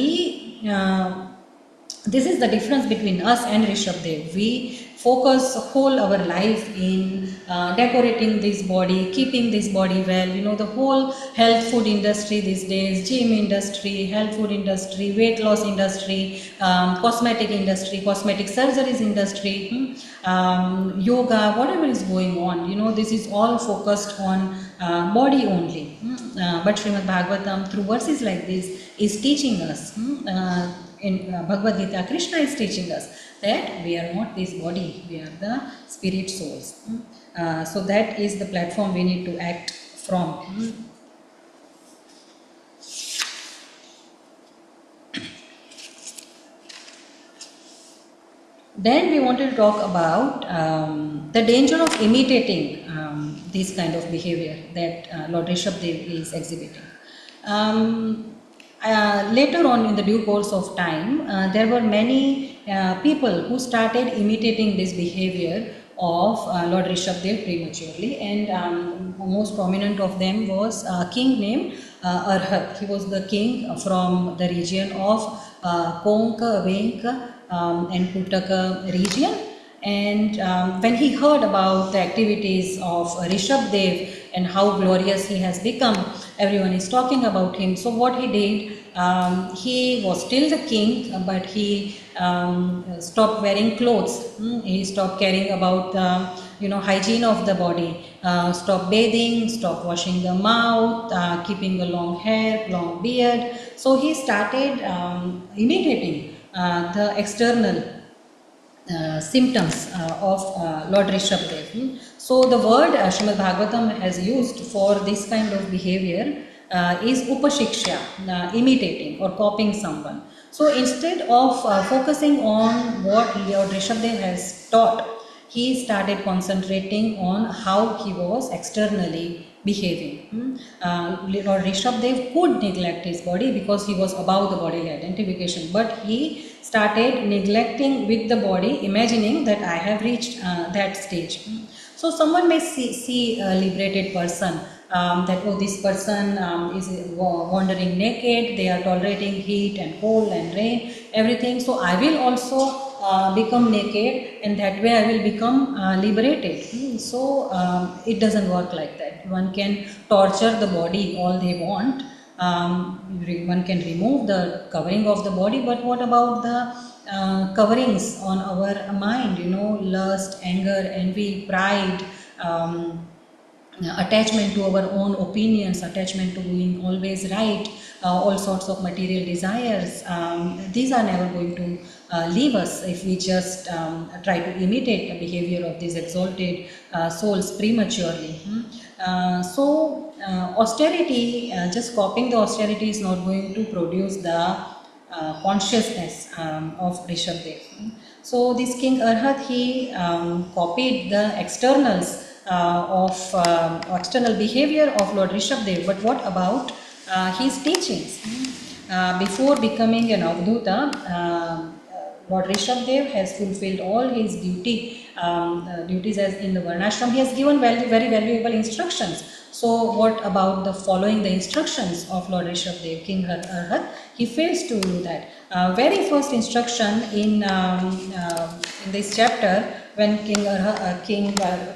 this is the difference between us and Rishabdev. We focus whole our life in decorating this body, keeping this body well. The whole health food industry these days, gym industry, health food industry, weight loss industry, cosmetic industry, cosmetic surgeries industry, yoga, whatever is going on, this is all focused on body only. But Śrīmad-Bhāgavatam, through verses like this, is teaching us. In Bhagavad Gita, Krishna is teaching us that we are not this body, we are the spirit souls. So that is the platform we need to act from. Then we wanted to talk about the danger of imitating this kind of behavior that Lord Rishabdev is exhibiting. Later on in the due course of time, there were many people who started imitating this behavior of Lord Rishabdev prematurely, and most prominent of them was a king named Arhat. He was the king from the region of Konka, Venka and Kutaka region. And when he heard about the activities of Rishabdev and how glorious he has become, everyone is talking about him. So what he did, he was still the king, but he stopped wearing clothes. He stopped caring about hygiene of the body, stopped bathing, stopped washing the mouth, keeping a long hair, long beard. So he started imitating the external symptoms of Lord Rishabdev. So the word Śrīmad-Bhāgavatam has used for this kind of behavior is upashiksha, imitating or copying someone. So instead of focusing on what Lord Rishabdev has taught, he started concentrating on how he was externally behaving. Lord Rishabdev could neglect his body because he was above the bodily identification, but he started neglecting with the body, imagining that I have reached that stage. So someone may see a liberated person, that this person is wandering naked, they are tolerating heat and cold and rain, everything. So I will also become naked, and that way I will become liberated. So it doesn't work like that. One can torture the body all they want. One can remove the covering of the body, but what about the coverings on our mind? Lust, anger, envy, pride, attachment to our own opinions, attachment to being always right, all sorts of material desires. These are never going to leave us if we just try to imitate the behavior of these exalted souls prematurely. So austerity, just copying the austerity is not going to produce the consciousness of Rishabdev. So this King Arhat, he copied the externals of external behavior of Lord Rishabdev, but what about his teachings? Before becoming an Avadhuta, Lord Rishabdev has fulfilled all his duties as in the Varnashram. He has given very valuable instructions. So what about the following the instructions of Lord Rishabdev, King Arhat? He fails to do that. Very first instruction in this chapter, when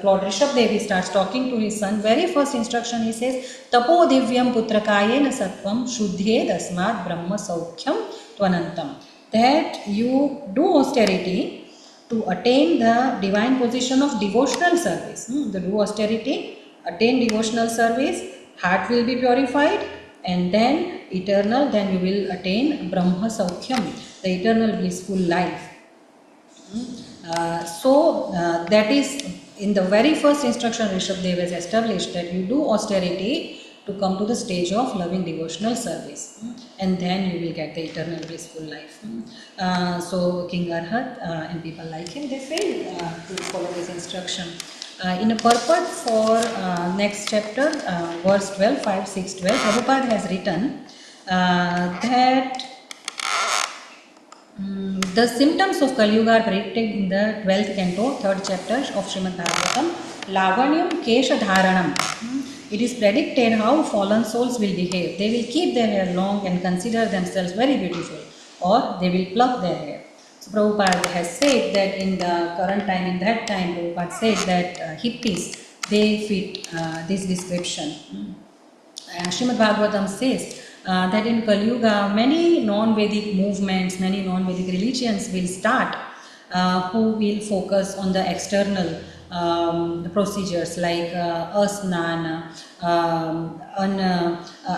Lord Rishabdev starts talking to his son, very first instruction he says, Tapo divyam putrakayena sattvam shuddhyed asmat brahma saukhyam tvanantam. That you do austerity to attain the divine position of devotional service. The do austerity, attain devotional service, heart will be purified, and then eternal, then you will attain Brahma Saukhyam, the eternal blissful life. So that is in the very first instruction Rishabdev has established that you do austerity to come to the stage of loving devotional service, and then you will get the eternal blissful life. So King Arhat and people like him, they failed to follow this instruction. In a purport for next chapter, verse 12, 5, 6, 12, Prabhupada has written that the symptoms of Kali Yuga are predicted in the 12th canto, 3rd chapter of Śrīmad-Bhāgavatam. Lavanyam Kesha Dharanam. It is predicted how fallen souls will behave. They will keep their hair long and consider themselves very beautiful, or they will pluck their hair. So Prabhupada has said that in the current time, in that time, Prabhupada said that hippies, they fit this description. Śrīmad-Bhāgavatam says that in Kali Yuga, many non-Vedic movements, many non-Vedic religions will start who will focus on the external procedures like asnana,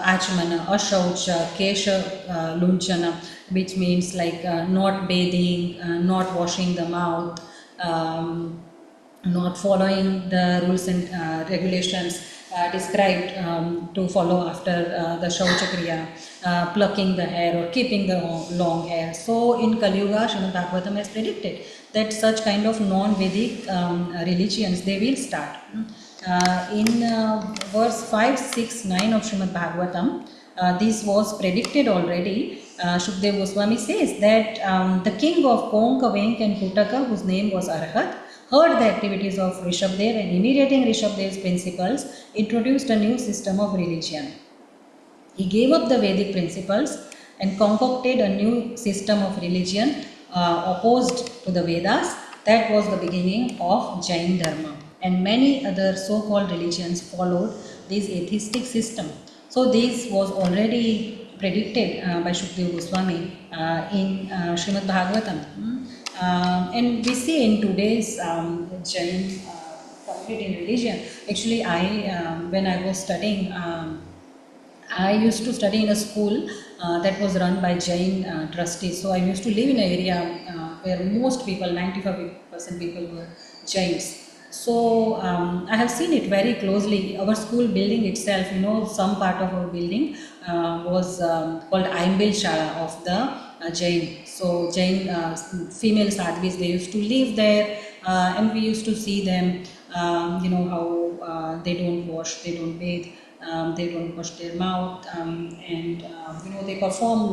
achmana, ashaucha, kesha lunchana, which means like not bathing, not washing the mouth, not following the rules and regulations described to follow after the Shauchakriya, plucking the hair or keeping the long hair. So in Kali Yuga, Śrīmad-Bhāgavatam has predicted that such kind of non-Vedic religions, they will start. In verse 5, 6, 9 of Śrīmad-Bhāgavatam, this was predicted already. Shukdev Goswami says that the king of Konka, Venk and Kutaka, whose name was Arhat, heard the activities of Rishabdev and imitating Rishabdev's principles, introduced a new system of religion. He gave up the Vedic principles and concocted a new system of religion opposed to the Vedas. That was the beginning of Jain Dharma, and many other so-called religions followed this atheistic system. So this was already predicted by Shukdev Goswami in Śrīmad-Bhāgavatam. And we see in today's Jain community in religion, actually when I was studying, I used to study in a school that was run by Jain trustees. So I used to live in an area where most people, 95% people were Jains. So I have seen it very closely. Our school building itself, some part of our building was called Aimbil Shala of the Jain. So Jain female sadhvis, they used to live there, and we used to see them, how they don't wash, they don't bathe. They don't wash their mouth, and they perform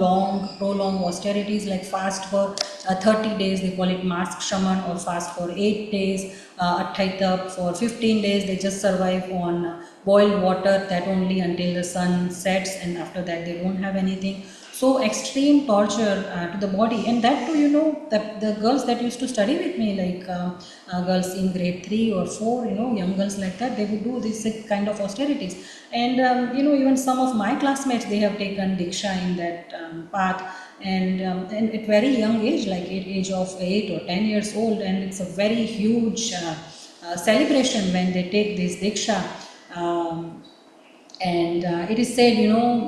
prolonged austerities, like fast for 30 days, they call it mask shaman, or fast for 8 days, atthaitap for 15 days, they just survive on boiled water, that only until the sun sets, and after that they don't have anything. So extreme torture to the body, and that too, the girls that used to study with me, like girls in grade 3 or 4, young girls like that, they would do this kind of austerities. And even some of my classmates, they have taken diksha in that path, and at very young age, like age of 8 or 10 years old, and it's a very huge celebration when they take this diksha. And it is said,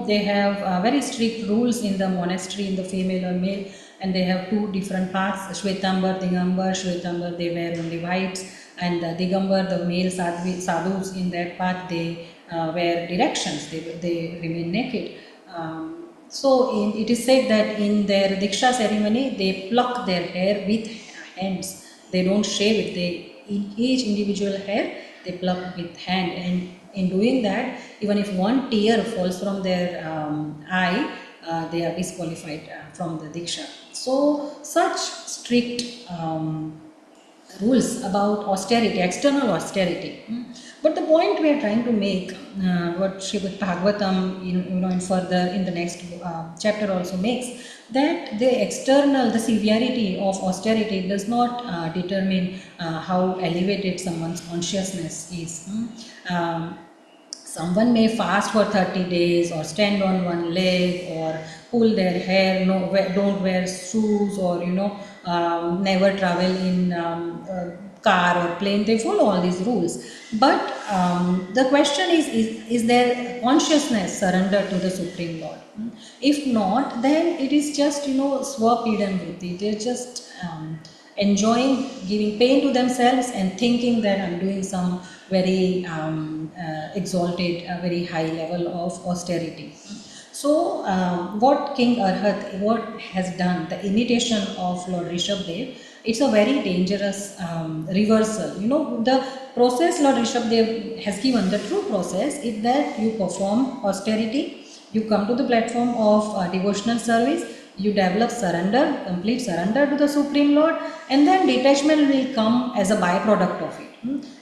they have very strict rules in the monastery, in the female or male, and they have 2 different paths, Shvetambar, Digambar. Shvetambar, they wear only whites, and Digambar, the male sadhus in that path, they wear directions, they remain naked. So it is said that in their Diksha ceremony, they pluck their hair with hands, they don't shave it, in each individual hair, they pluck with hand, and in doing that, even if one tear falls from their eye, they are disqualified from the Diksha. So such strict rules about austerity, external austerity. But the point we are trying to make, what Śrīmad-Bhāgavatam, and further in the next chapter also makes, that the severity of austerity does not determine how elevated someone's consciousness is. Someone may fast for 30 days, or stand on one leg, or pull their hair, don't wear shoes, or never travel in car or plane. They follow all these rules. But the question is their consciousness surrender to the Supreme Lord? If not, then it is just swapidan vritti. They're just enjoying giving pain to themselves and thinking that I'm doing some very exalted, very high level of austerity. So what King Arhat, what has done, the imitation of Lord Rishabhdev, it's a very dangerous reversal. The process Lord Rishabhdev has given, the true process, is that you perform austerity, you come to the platform of devotional service, you develop surrender, complete surrender to the Supreme Lord, and then detachment will come as a byproduct of it.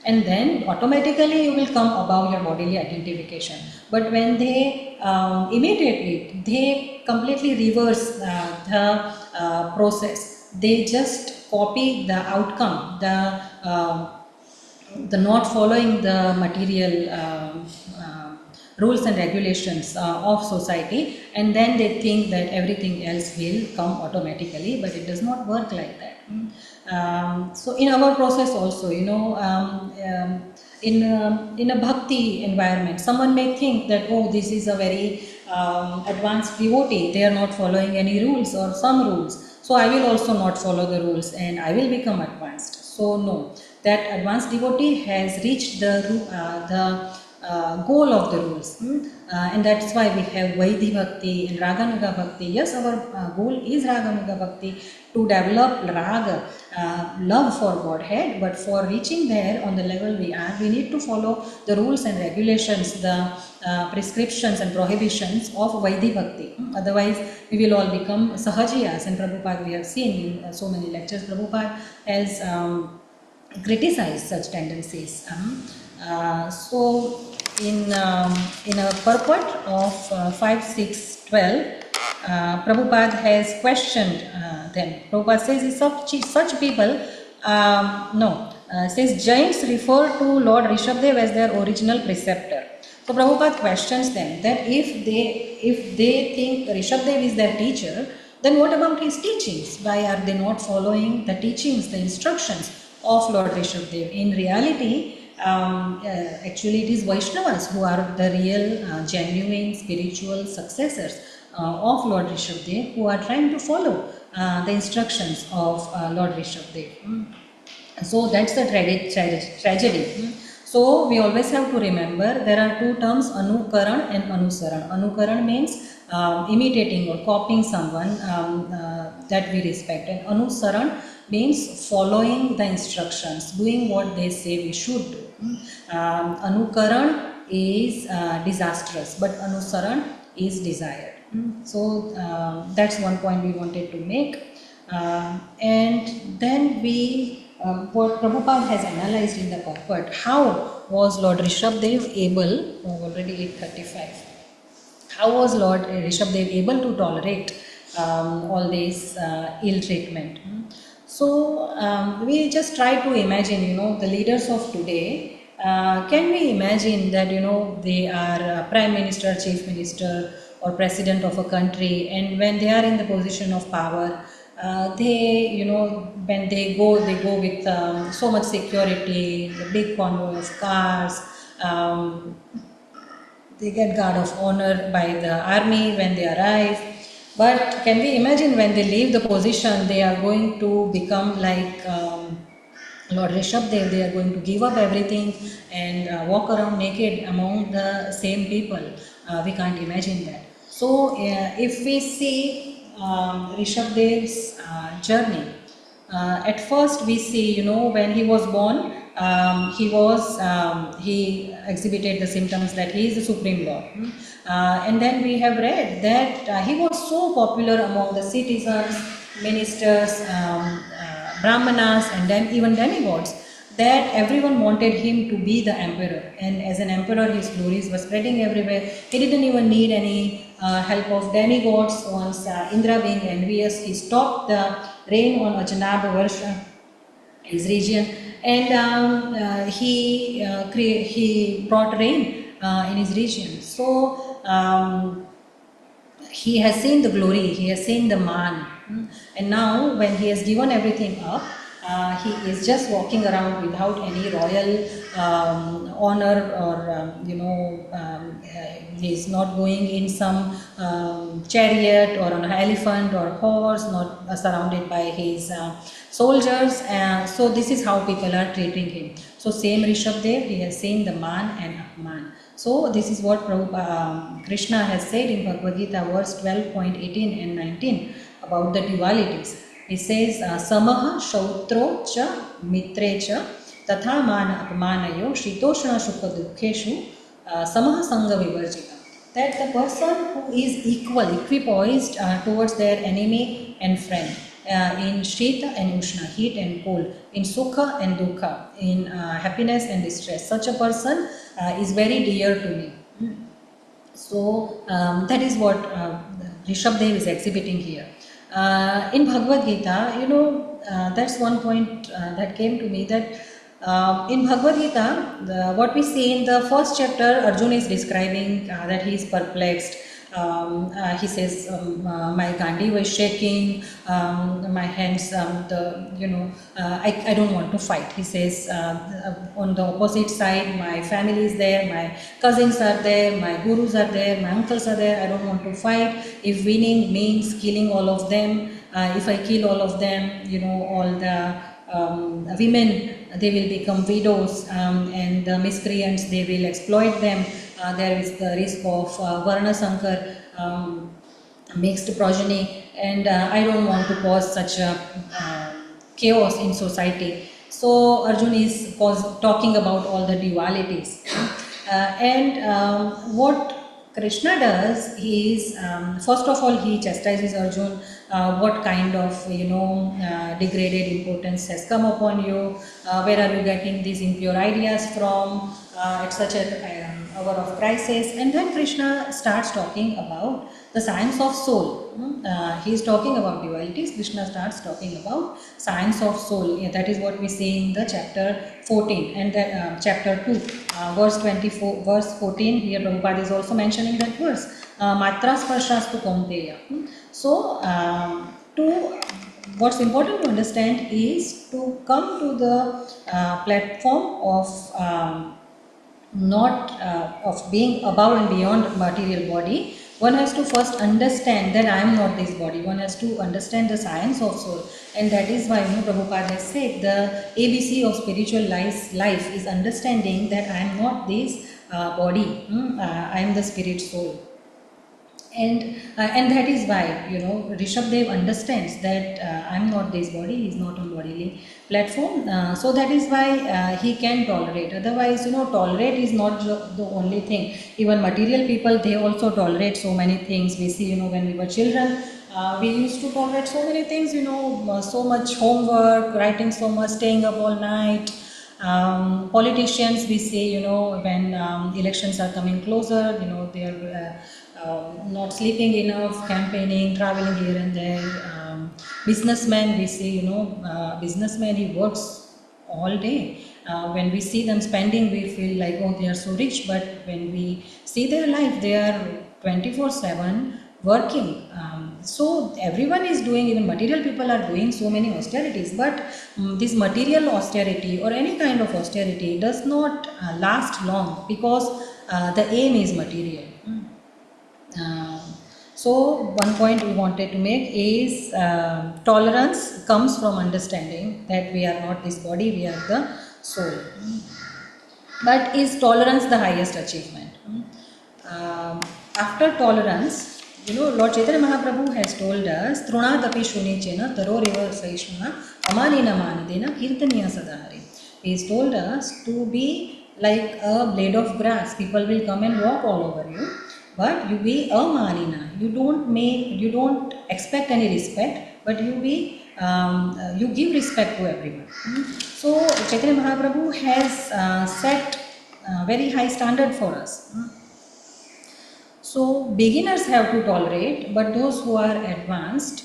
And then automatically you will come above your bodily identification. But when they imitate it, they completely reverse the process. They just copy the outcome, the not following the material rules and regulations of society, and then they think that everything else will come automatically, but it does not work like that. So in our process also, in a bhakti environment, someone may think that, oh, this is a very advanced devotee, they are not following any rules or some rules, so I will also not follow the rules and I will become advanced. So no, that advanced devotee has reached the goal of the rules, and that's why we have Vaidhi Bhakti and Raganuga Bhakti. Yes, our goal is Raganuga Bhakti, to develop Raga, love for Godhead, but for reaching there on the level we are, we need to follow the rules and regulations, the prescriptions and prohibitions of Vaidhi Bhakti. Otherwise, we will all become Sahajiyas, and Prabhupada, we have seen in so many lectures, Prabhupada has criticized such tendencies. So in a purport of 5, 6, 12, Prabhupada has questioned them. Prabhupada says such people, says Jains refer to Lord Rishabdev as their original preceptor. So Prabhupada questions them that if they think Rishabdev is their teacher, then what about his teachings? Why are they not following the teachings, the instructions of Lord Rishabdev? In reality, actually it is Vaishnavas who are the real, genuine spiritual successors of Lord Rishabdev, who are trying to follow the instructions of Lord Rishabdev. So that's the tragedy. So we always have to remember there are two terms, Anukaran and Anusaran. Anukaran means imitating or copying someone that we respect, and Anusaran means following the instructions, doing what they say we should do. Anukaran is disastrous, but Anusaran is desired. So that's one point we wanted to make. And then what Prabhupada has analyzed in the purport, how was Lord Rishabdev able, already 8:35, how was Lord Rishabdev able to tolerate all this ill treatment? So we just try to imagine, the leaders of today, can we imagine that, they are Prime Minister, Chief Minister or President of a country, and when they are in the position of power, they, when they go with so much security, the big convoy of cars, they get guard of honor by the army when they arrive. But can we imagine when they leave the position, they are going to become like Lord Rishabdev, they are going to give up everything and walk around naked among the same people. We can't imagine that. So if we see Rishabdev's journey, at first we see, when he was born, he exhibited the symptoms that he is the Supreme Lord. And then we have read that he was so popular among the citizens, ministers, brahmanas, and then even demigods, that everyone wanted him to be the emperor. And as an emperor, his glories were spreading everywhere. He didn't even need any help of demigods. Once Indra, being envious, he stopped the rain on Ajanaba Varsha, his region, and he brought rain in his region. So he has seen the glory, he has seen the man, and now when he has given everything up, he is just walking around without any royal honor, or he is not going in some chariot or on an elephant or horse, not surrounded by his soldiers. So this is how people are treating him. So same Rishabdev, he has seen the man and Atman. So this is what Krishna has said in Bhagavad Gita verse 12.18 and 19 about the dualities. He says, Samaha shautro cha mitre cha tatha mana apmanayo shitoshna sukha dukkheshu samaha sangha vivarjita. That the person who is equipoised towards their enemy and friend, in Shita and Ushna, heat and cold, in Sukha and Dukkha, in happiness and distress, such a person is very dear to me. So that is what Rishabdev is exhibiting here. In Bhagavad Gita, that's one point that came to me, that in Bhagavad Gita, what we see in the first chapter, Arjuna is describing that he is perplexed. He says, my Gandhi was shaking, my hands, I don't want to fight. He says, on the opposite side, my family is there, my cousins are there, my gurus are there, my uncles are there, I don't want to fight. If winning means killing all of them, if I kill all of them, all the women, they will become widows, and the miscreants, they will exploit them. There is the risk of Varna Sankar, mixed progeny, and I don't want to cause such a chaos in society. So Arjuna is talking about all the dualities. And what Krishna does is, first of all, he chastises Arjuna what kind of degraded importance has come upon you, where are you getting these impure ideas from, at such a hour of crisis. And then Krishna starts talking about the science of soul. He is talking about dualities. Krishna starts talking about science of soul. That is what we see in the chapter 14 and then chapter 2, verse 24, verse 14. Here Prabhupada is also mentioning that verse. Matra sparshāstu kaunteya. So, what's important to understand is to come to the platform of of being above and beyond material body. One has to first understand that I am not this body. One has to understand the science of soul, and that is why Prabhupada has said the ABC of spiritual life is understanding that I am not this body. I am the spirit soul. And that is why Rishabdev understands that I am not this body. He is not on bodily platform. So that is why he can tolerate. Otherwise, tolerate is not the only thing. Even material people, they also tolerate so many things. We see, when we were children, we used to tolerate so many things. So much homework, writing so much, staying up all night. Politicians, we see, when elections are coming closer, they are not sleeping enough, campaigning, traveling here and there. Businessmen, we see, businessmen, he works all day. When we see them spending, we feel like, oh, they are so rich. But when we see their life, they are 24/7 working. So everyone is doing, even material people are doing so many austerities. But this material austerity or any kind of austerity does not last long, because the aim is material. So one point we wanted to make is tolerance comes from understanding that we are not this body, we are the soul. But is tolerance the highest achievement? After tolerance, Lord Chaitanya Mahaprabhu has told us, Trunadapi Shunichena Taroriva Saishuna Amanina Manadena Kirtaniya Sadahari. He has told us to be like a blade of grass. People will come and walk all over you, but you be a manina. You don't expect any respect, but you give respect to everyone. So Chaitanya Mahaprabhu has set a very high standard for us. So beginners have to tolerate, but those who are advanced,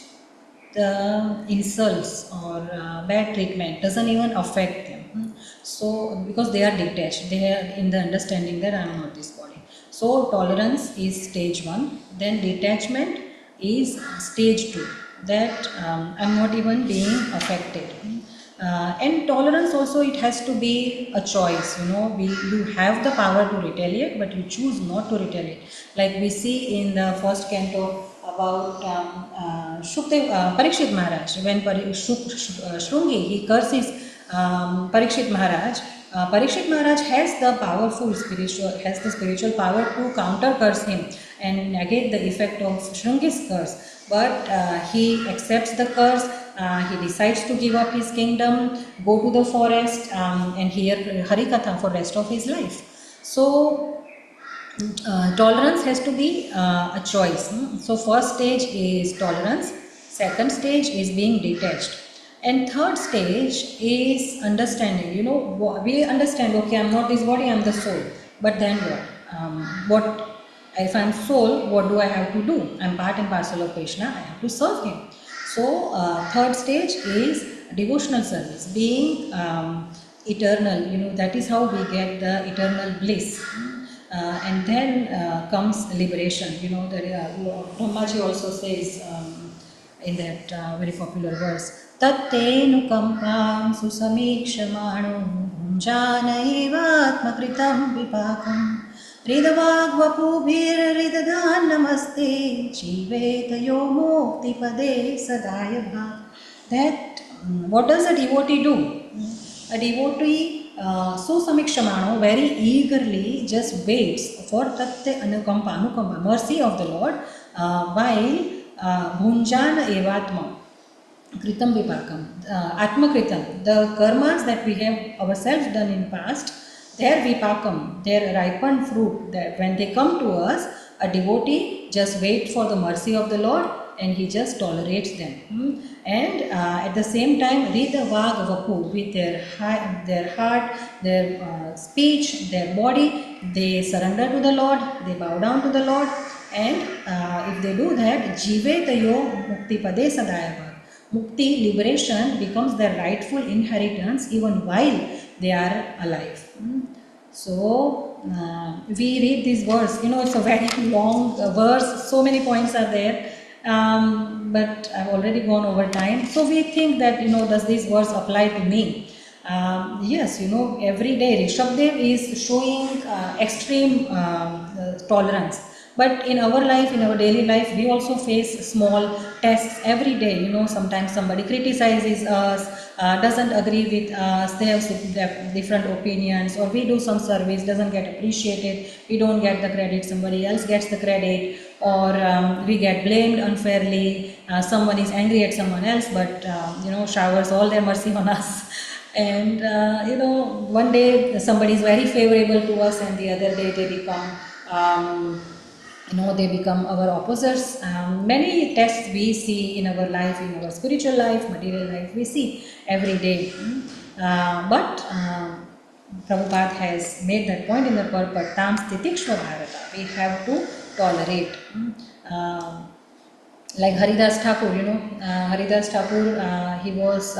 the insults or bad treatment doesn't even affect them. So because they are detached, they are in the understanding that I am not this body. So tolerance is stage 1, then detachment is stage 2, that I am not even being affected. And tolerance also, it has to be a choice. You have the power to retaliate, but you choose not to retaliate. Like we see in the first canto about Parikshit Maharaj, when Shrungi, he curses Parikshit Maharaj. Parikshit Maharaj has the spiritual power to counter curse him and negate the effect of Shrungi's curse. But he accepts the curse. He decides to give up his kingdom, go to the forest, and hear Harikatha for the rest of his life. So tolerance has to be a choice. So first stage is tolerance, second stage is being detached, and third stage is understanding. We understand, okay, I am not this body, I am the soul. But then what? If I am soul, what do I have to do? I am part and parcel of Krishna, I have to serve him. So third stage is devotional service, being eternal. That is how we get the eternal bliss. And then comes liberation. Bhagavatam also says in that very popular verse, Tatte nukampam susamikshamano bhunjana eva atmakritam vipakam Ridavagvapubhir ridadan namaste Jivetayo mukti pade sadaya bhav. That what does a devotee do? A devotee susamikshamano very eagerly just waits for tatte anukampa, mercy of the Lord, while bhunjana evatma kritam vipakam, atma kritam, the karmas that we have ourselves done in past, their vipakam, their ripened fruit, that when they come to us, a devotee just wait for the mercy of the Lord and he just tolerates them. And at the same time, Rida Vag Vapu, with their heart, their speech, their body, they surrender to the Lord, they bow down to the Lord, and if they do that, Jive Tayo Mukti Pade Sadayava. Mukti, liberation, becomes their rightful inheritance even while they are alive. So, we read this verse, it's a very long verse, so many points are there, but I've already gone over time. So, we think that, does this verse apply to me? Yes, every day Rishabdev is showing extreme tolerance. But in our life, in our daily life, we also face small tests every day. Sometimes somebody criticizes us, doesn't agree with us, they have different opinions, or we do some service, doesn't get appreciated, we don't get the credit, somebody else gets the credit, or we get blamed unfairly, someone is angry at someone else, but showers all their mercy on us. And one day somebody is very favorable to us, and the other day they become our opposites. Many tests we see in our life, in our spiritual life, material life, we see every day. But Prabhupada has made that point in the purport, Tam Stitikshva Bharata. We have to tolerate. Like Haridas Thakur, Haridas Thakur, he was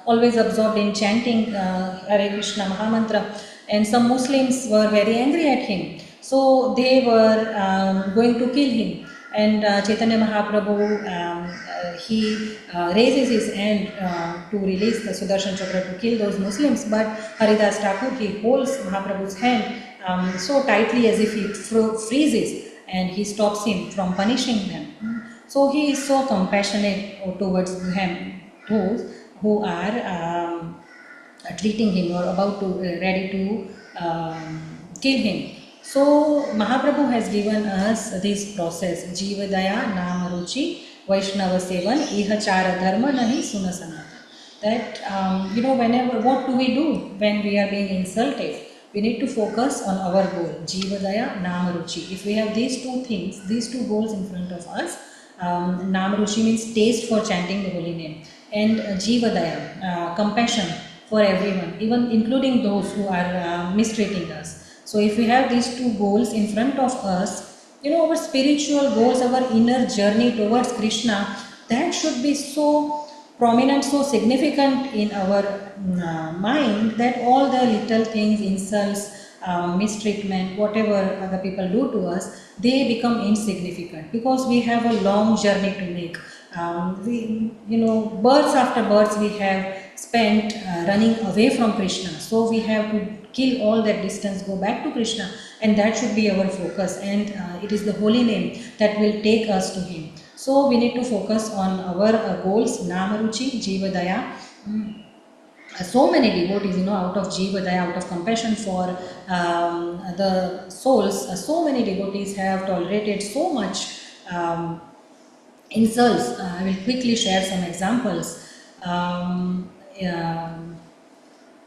always absorbed in chanting Hare Krishna Mahamantra, and some Muslims were very angry at him. So they were going to kill him, and Chaitanya Mahaprabhu, he raises his hand to release the Sudarshan Chakra to kill those Muslims, but Haridas Thakur, he holds Mahaprabhu's hand so tightly as if he freezes, and he stops him from punishing them. So he is so compassionate towards them, those who are treating him or about to ready to kill him. So Mahaprabhu has given us this process, Jivadaya, Namaruchi, Vaishnava Sevan, Ihachara Dharma Nahi Sunasanata. That, whenever, what do we do when we are being insulted? We need to focus on our goal, Jivadaya, Namaruchi. If we have these two things, these two goals in front of us, Namaruchi means taste for chanting the holy name, and Jivadaya, compassion for everyone, even including those who are mistreating us. So if we have these two goals in front of us, our spiritual goals, our inner journey towards Krishna, that should be so prominent, so significant in our mind, that all the little things, insults, mistreatment, whatever other people do to us, they become insignificant, because we have a long journey to make. Births after births we have spent running away from Krishna. So we have to kill all that distance, go back to Krishna, and that should be our focus. And it is the holy name that will take us to Him. So we need to focus on our goals, Namaruchi, Jivadaya. So many devotees, out of Jivadaya, out of compassion for the souls, so many devotees have tolerated so much insults. I will quickly share some examples.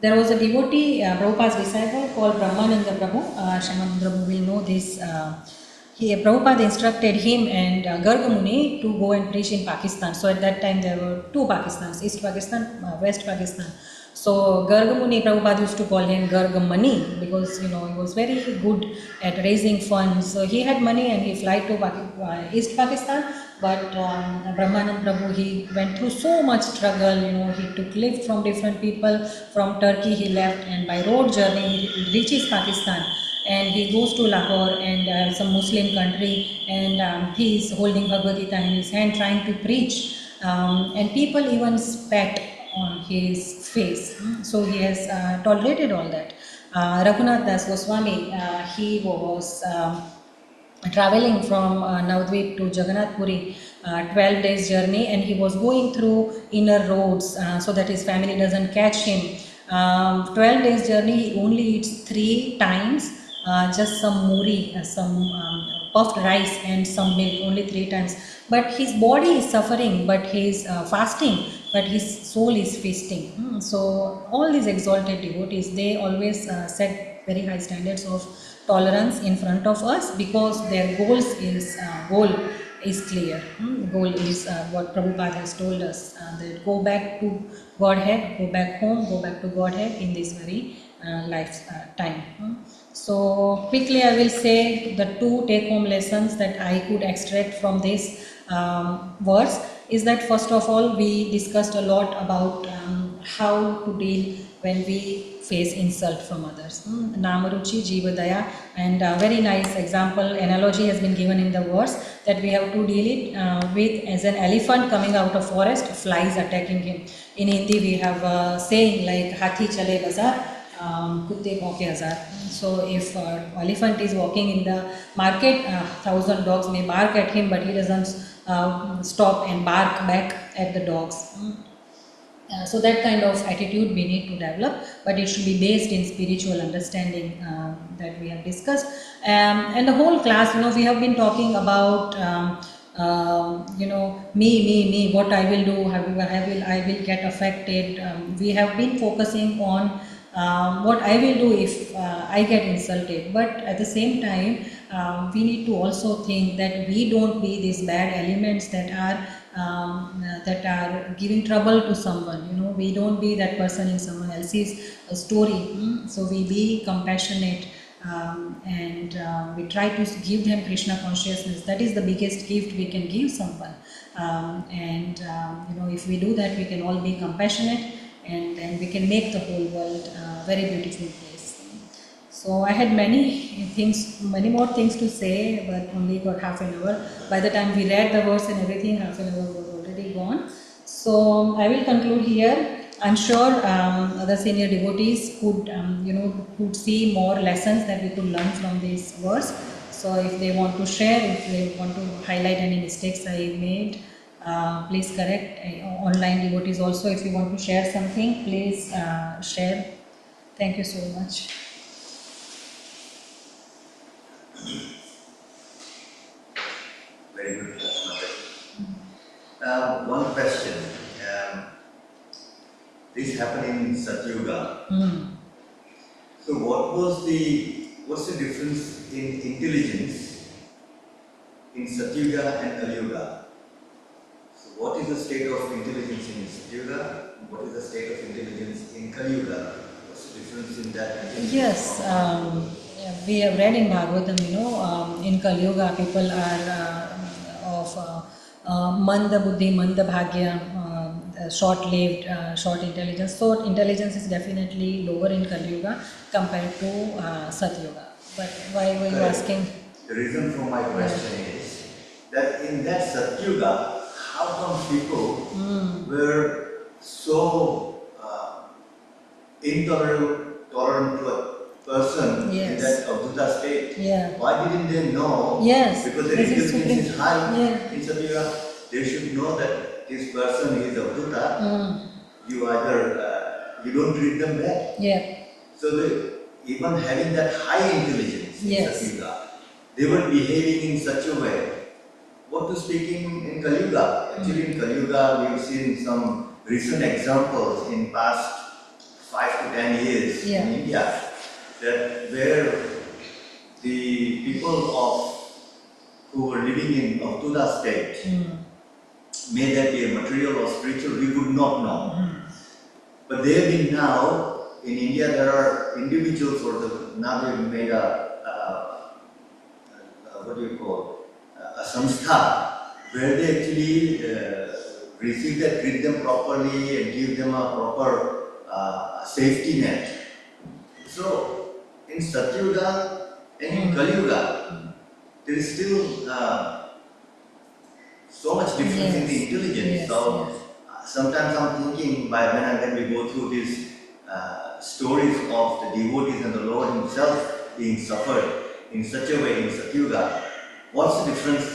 There was a devotee, Prabhupada's disciple, called Brahmananda Prabhu. Śrīmad Prabhu will know this. Prabhupada instructed him and Garga Muni to go and preach in Pakistan. So at that time there were two Pakistans, East Pakistan, West Pakistan. So Garga Muni, Prabhupada used to call him Garga Mani, because he was very good at raising funds. So he had money and he flew to East Pakistan. But Brahmanand Prabhu, he went through so much struggle. He took lift from different people. From Turkey he left, and by road journey he reaches Pakistan, and he goes to Lahore, and some Muslim country, and he is holding Bhagavad Gita in his hand trying to preach, and people even spat on his face. So he has tolerated all that. Raghunath Das Goswami, he was traveling from Navadvip to Jagannath Puri, 12 days journey, and he was going through inner roads so that his family doesn't catch him. 12 days journey, he only eats 3 times, just some muri, some puffed rice and some milk, only 3 times. But his body is suffering, but he is fasting, but his soul is feasting. So all these exalted devotees, they always set very high standards of tolerance in front of us, because their goal is clear. The goal is what Prabhupada has told us, that go back to Godhead, go back home, go back to Godhead in this very lifetime. So quickly I will say the two take-home lessons that I could extract from this verse is that first of all we discussed a lot about how to deal when we face insult from others. Namaruchi, Jivadaya, and very nice example, analogy has been given in the verse that we have to deal it with as an elephant coming out of forest, flies attacking him. In Hindi we have a saying like Hathi chale bazar, kutte bhauke hazar. So if elephant is walking in the market, 1,000 dogs may bark at him, but he doesn't stop and bark back at the dogs. So that kind of attitude we need to develop, but it should be based in spiritual understanding that we have discussed. And the whole class, we have been talking about me, what I will do, I will get affected. We have been focusing on what I will do if I get insulted, but at the same time we need to also think that we don't be these bad elements that are giving trouble to someone. We don't be that person in someone else's story. So we be compassionate and we try to give them Krishna consciousness. That is the biggest gift we can give someone. If we do that, we can all be compassionate, and then we can make the whole world a very beautiful place. So I had many more things to say, but only got half an hour. By the time we read the verse and everything, half an hour was already gone. So I will conclude here. I'm sure other senior devotees could see more lessons that we could learn from this verse. So if they want to share, if they want to highlight any mistakes I made, please correct. Online devotees also, if you want to share something, please share. Thank you so much. Very good class, Mataji. One question. This happened in Satyuga. So what's the difference in intelligence in Satyuga and Kalyuga? So what is the state of intelligence in Satyuga? What is the state of intelligence in Kalyuga? What's the difference in that? Yes, we have read in Bhagavatam, in Kalyuga people are of Manda Buddhi, Manda Bhagya, short-lived, short intelligence. So intelligence is definitely lower in Kalyuga compared to Satyuga. But why were you asking? The reason for my question is that in that Satyuga, how come people were so intolerant to a person in that Avduta state? Yeah. Why didn't they know? Yes. Because the intelligence is high in Satyuga. They should know that this person is Avduta. You you don't treat them bad. Yeah. So even having that high intelligence in Satyuga, they were behaving in such a way. What to speak in Kalyuga? Actually in Kalyuga we have seen some recent examples in past 5 to 10 years in India, that where the people who were living in Avduta state, may that be a material or spiritual, we would not know. But they have been now, in India there are individuals, now they have made a samstha, where they actually treat them properly and give them a proper safety net. So in Satyuga and in Kalyuga, there is still so much difference in the intelligence. Sometimes I'm thinking when we go through these stories of the devotees and the Lord Himself being suffered in such a way in Satyuga, what's the difference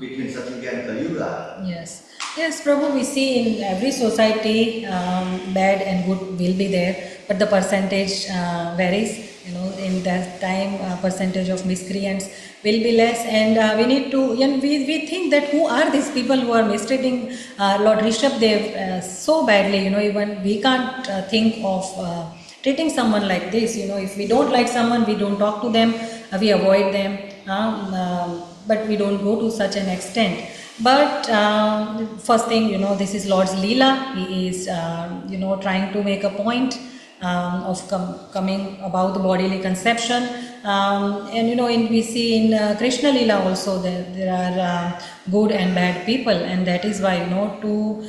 between Satyuga and Kalyuga? Yes, Prabhu, we see in every society bad and good will be there, but the percentage varies. In that time, percentage of miscreants will be less, and we need to. We think that who are these people who are mistreating Lord Rishabdev so badly? Even we can't think of treating someone like this. If we don't like someone, we don't talk to them, we avoid them. but we don't go to such an extent. But first thing, this is Lord's Leela. He is, trying to make a point of coming about the bodily conception. And we see in Krishna Leela also there are good and bad people, and that is why, to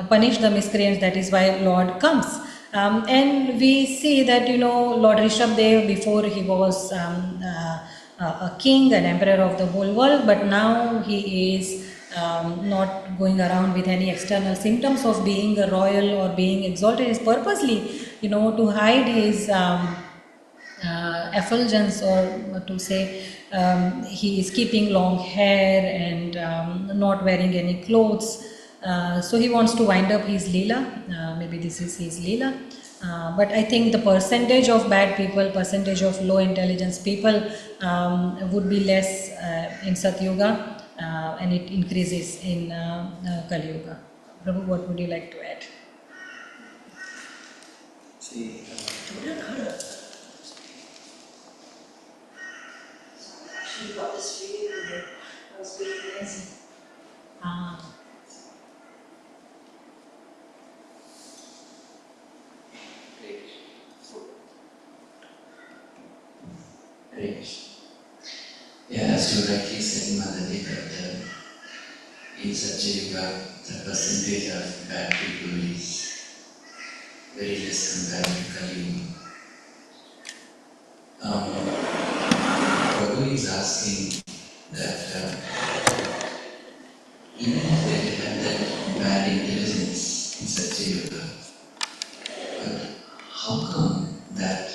punish the miscreants, that is why Lord comes. And we see that, Lord Rishabdev, before he was a king, an emperor of the whole world, but now he is not going around with any external symptoms of being a royal or being exalted. Is purposely, to hide his effulgence, or to say he is keeping long hair and not wearing any clothes. So he wants to wind up his Leela. Maybe this is his Leela. But I think the percentage of bad people, percentage of low intelligence people would be less in Satyuga, and it increases in Kali Yuga. Prabhu, what would you like to add? See, She got this feeling today. That was really amazing. yeah, as you rightly said, Mataji, that in Satyuga, the percentage of bad people is very less compared to Kali Yuga. Prabhu is asking that even if they have that bad intelligence in Satyuga, but how come that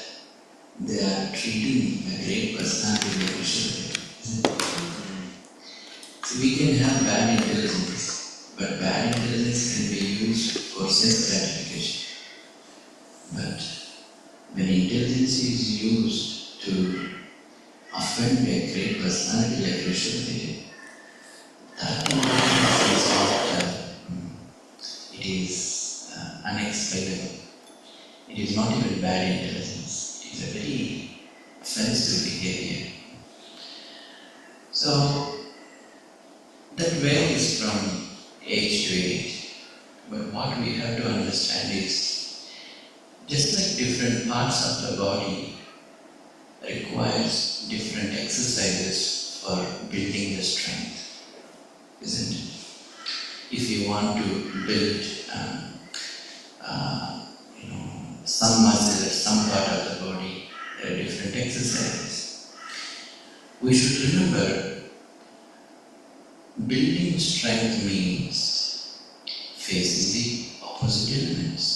they are treating a great personality like Krishna? So we can have bad intelligence, but bad intelligence can be used for sense gratification. But when intelligence is used to offend a great personality like Krishna, that intelligence is not, it is unexplainable. It is not even bad intelligence. It is a very offensive behavior. So, that varies from age to age. But what we have to understand is, just like different parts of the body requires different exercises for building the strength, isn't it? If you want to build some muscle at some part of the body, there are different exercises. We should remember, building strength means facing the opposite elements.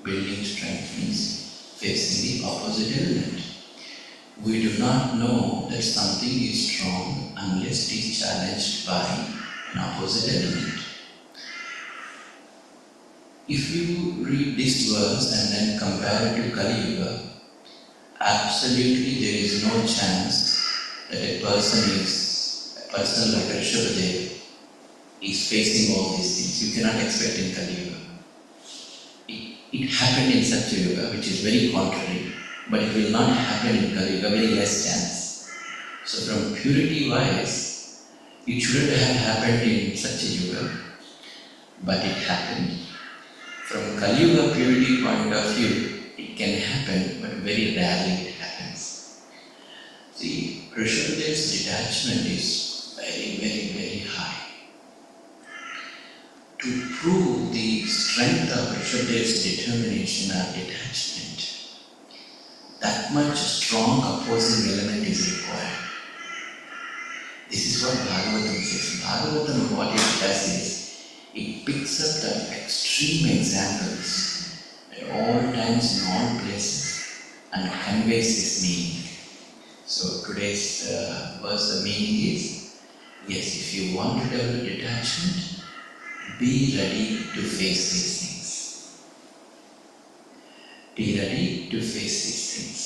Building strength means facing the opposite element. We do not know that something is strong unless it is challenged by an opposite element. If you read this verse and then compare it to Kali Yuga, absolutely there is no chance that a person like Rishabdev is facing all these things. You cannot expect in Kali Yuga. It happened in Satyuga, which is very contrary, but it will not happen in Kali Yuga, very less chance. So from purity wise, it shouldn't have happened in Satyuga, but it happened. From Kali Yuga purity point of view, it can happen, but very rarely it happens. See, Rishabdev's detachment is very, very, very high. To prove the strength of Rishabdev's determination or detachment, that much strong opposing element is required. This is what Bhagavatam says. Bhagavatam, what it does is, it picks up the extreme examples at all times in all places and conveys this meaning. So today's verse, the meaning is, yes, if you want to develop detachment, be ready to face these things. Be ready to face these things.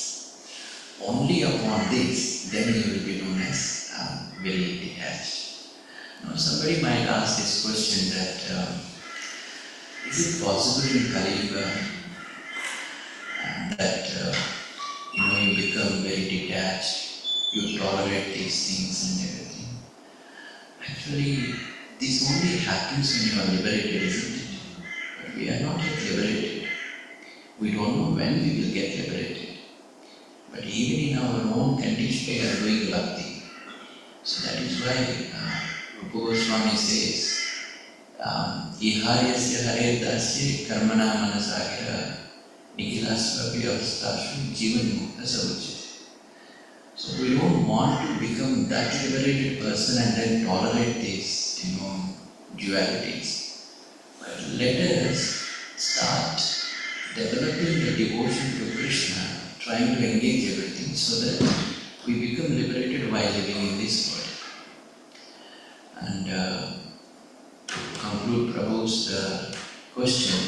Only upon this, then you will be known as very detached. Now somebody might ask this question that, is it possible in Kali Yuga that you become very detached you tolerate these things and everything. Actually, this only happens when you are liberated, isn't it? But we are not yet liberated. We don't know when we will get liberated. But even in our own condition, we are doing bhakti. So that is why Rupa Goswami says, Iharyasya hare dasya karmana manasahira nikilasvapi avastashu jivan mukta savachit. So we don't want to become that liberated person and then tolerate these, dualities. But let us start developing the devotion to Krishna, trying to engage everything so that we become liberated while living in this world. And to conclude Prabhu's question,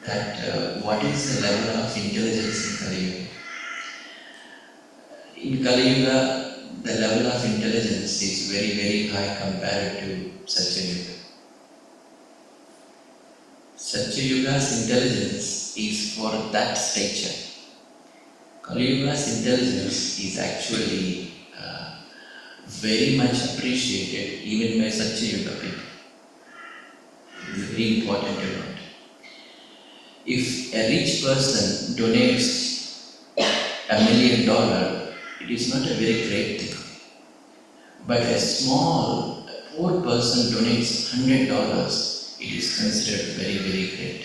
that what is the level of intelligence in Kali Yuga? In Kali Yuga, the level of intelligence is very, very high compared to Satya Yuga. Satya Yuga's intelligence is for that stature. Kali Yuga's intelligence is actually very much appreciated even by Satya Yuga people. It is very important to note. If a rich person donates $1 million, it is not a very great thing. But a poor person donates $100, it is considered very, very great.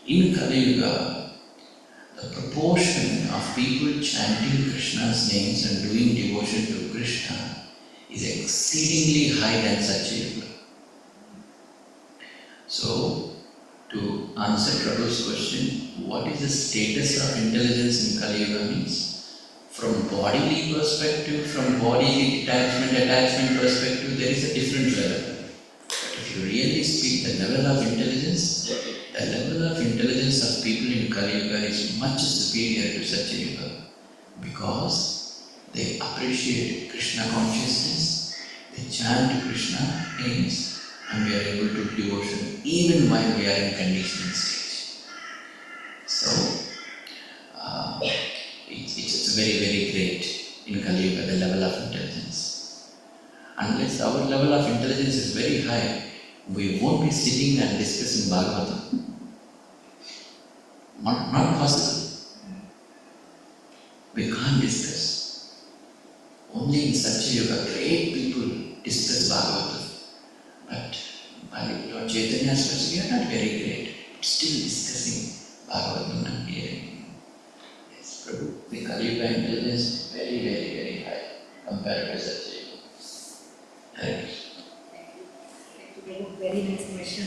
In Kali Yuga, the proportion of people chanting Krishna's names and doing devotion to Krishna is exceedingly high than Satya Yuga. So, to answer Prabhu's question, what is the status of intelligence in Kali Yuga means? From bodily perspective, from body attachment perspective, there is a different level. But if you really speak the level of intelligence, the level of intelligence of people in Kali Yuga is much superior to Satya Yuga because they appreciate Krishna consciousness, they chant Krishna names, and we are able to do devotion even while we are in conditioning stage. So, it's very, very great in Kali Yuga, the level of intelligence. Unless our level of intelligence is very high, we won't be sitting and discussing Bhagavatam. Not possible. We can't discuss. Only in Satya Yuga, great people discuss Bhagavatam. But by Lord Chaitanya's words, we are not very great, but still discussing Bhagavatam and hearing. Yes, Prabhu, the Kali Yuga intelligence is very, very, very high compared to Satya Yuga. Hare Krishna. Very nice question.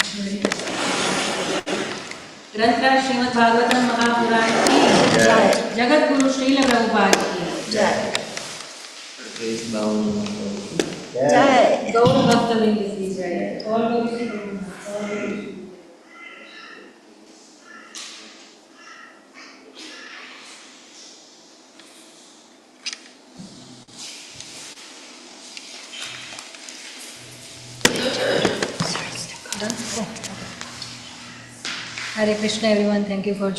ग्रंथराज Shrimad Bhagavatam Mahapuran की जय, जगत गुरु श्रील प्रभुपाद की जय, जय, गौर भक्तवृंद की जय, all glories to Krishna, all glories to Krishna. Done? Oh, okay. Hare Krishna everyone, thank you for